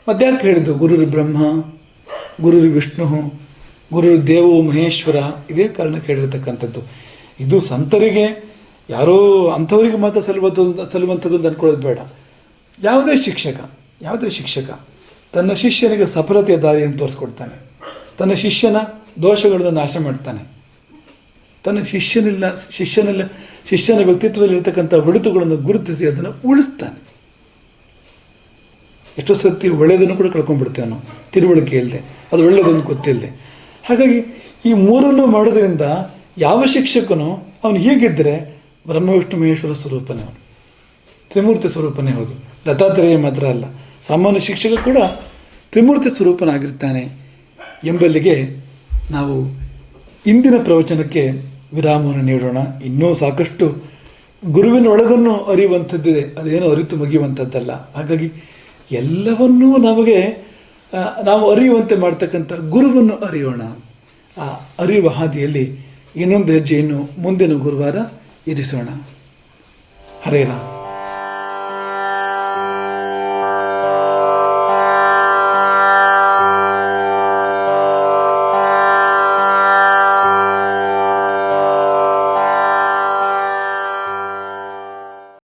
Speaker 1: ಮತ್ತ್ಯಾಕೆ ಹೇಳಿದ್ದು ಗುರುರು ಬ್ರಹ್ಮ, ಗುರುರು ವಿಷ್ಣು, ಗುರು ದೇವೋ ಮಹೇಶ್ವರ? ಇದೇ ಕಾರಣಕ್ಕೆ ಹೇಳಿರ್ತಕ್ಕಂಥದ್ದು. ಇದು ಸಂತರಿಗೆ ಯಾರೋ ಅಂಥವರಿಗೆ ಮಾತ್ರ ಸಲ್ಲುವಂಥದ್ದು ಅಂತ ಅಂದ್ಕೊಳ್ಳೋದು ಬೇಡ. ಯಾವುದೇ ಶಿಕ್ಷಕ ತನ್ನ ಶಿಷ್ಯನಿಗೆ ಸಫಲತೆಯ ದಾರಿಯನ್ನು ತೋರಿಸ್ಕೊಡ್ತಾನೆ, ತನ್ನ ಶಿಷ್ಯನ ದೋಷಗಳನ್ನು ನಾಶ ಮಾಡ್ತಾನೆ, ತನ್ನ ಶಿಷ್ಯನ ವ್ಯಕ್ತಿತ್ವದಲ್ಲಿರ್ತಕ್ಕಂಥ ಒಳಿತುಗಳನ್ನು ಗುರುತಿಸಿ ಅದನ್ನು ಉಳಿಸ್ತಾನೆ. ಎಷ್ಟೋ ಸರ್ತಿ ಒಳ್ಳೆಯದನ್ನು ಕೂಡ ಕಳ್ಕೊಂಡ್ಬಿಡ್ತೇವೆ ನಾವು, ತಿಳುವಳಿಕೆ ಇಲ್ಲದೆ, ಅದು ಒಳ್ಳೆಯದನ್ನು ಗೊತ್ತಿಲ್ಲದೆ. ಹಾಗಾಗಿ ಈ 3 ಮಾಡೋದ್ರಿಂದ ಯಾವ ಶಿಕ್ಷಕನು ಅವನು ಹೀಗಿದ್ದರೆ ಬ್ರಹ್ಮ ವಿಷ್ಣು ಮಹೇಶ್ವರ ಸ್ವರೂಪನೇ, ಅವನು ತ್ರಿಮೂರ್ತಿ ಸ್ವರೂಪನೇ. ಹೌದು, ದತ್ತಾತ್ರೇಯ ಮಾತ್ರ ಅಲ್ಲ, ಸಾಮಾನ್ಯ ಶಿಕ್ಷಕ ಕೂಡ ತ್ರಿಮೂರ್ತಿ ಸ್ವರೂಪನಾಗಿರ್ತಾನೆ ಎಂಬಲ್ಲಿಗೆ ನಾವು ಇಂದಿನ ಪ್ರವಚನಕ್ಕೆ ವಿರಾಮವನ್ನು ನೀಡೋಣ. ಇನ್ನೂ ಸಾಕಷ್ಟು ಗುರುವಿನ ಒಳಗನ್ನು ಅರಿಯುವಂಥದ್ದಿದೆ, ಅದೇನೋ ಅರಿತು ಮುಗಿಯುವಂಥದ್ದಲ್ಲ. ಹಾಗಾಗಿ ಎಲ್ಲವನ್ನೂ ನಾವು ಅರಿಯುವಂತೆ ಮಾಡ್ತಕ್ಕಂಥ ಗುರುವನ್ನು ಅರಿಯೋಣ. ಆ ಅರಿಯುವ ಹಾದಿಯಲ್ಲಿ ಇನ್ನೊಂದು ಹೆಜ್ಜೆಯನ್ನು ಮುಂದಿನ ಗುರುವಾರ ಇರಿಸೋಣ. ಹರೇ ರಾಮ್.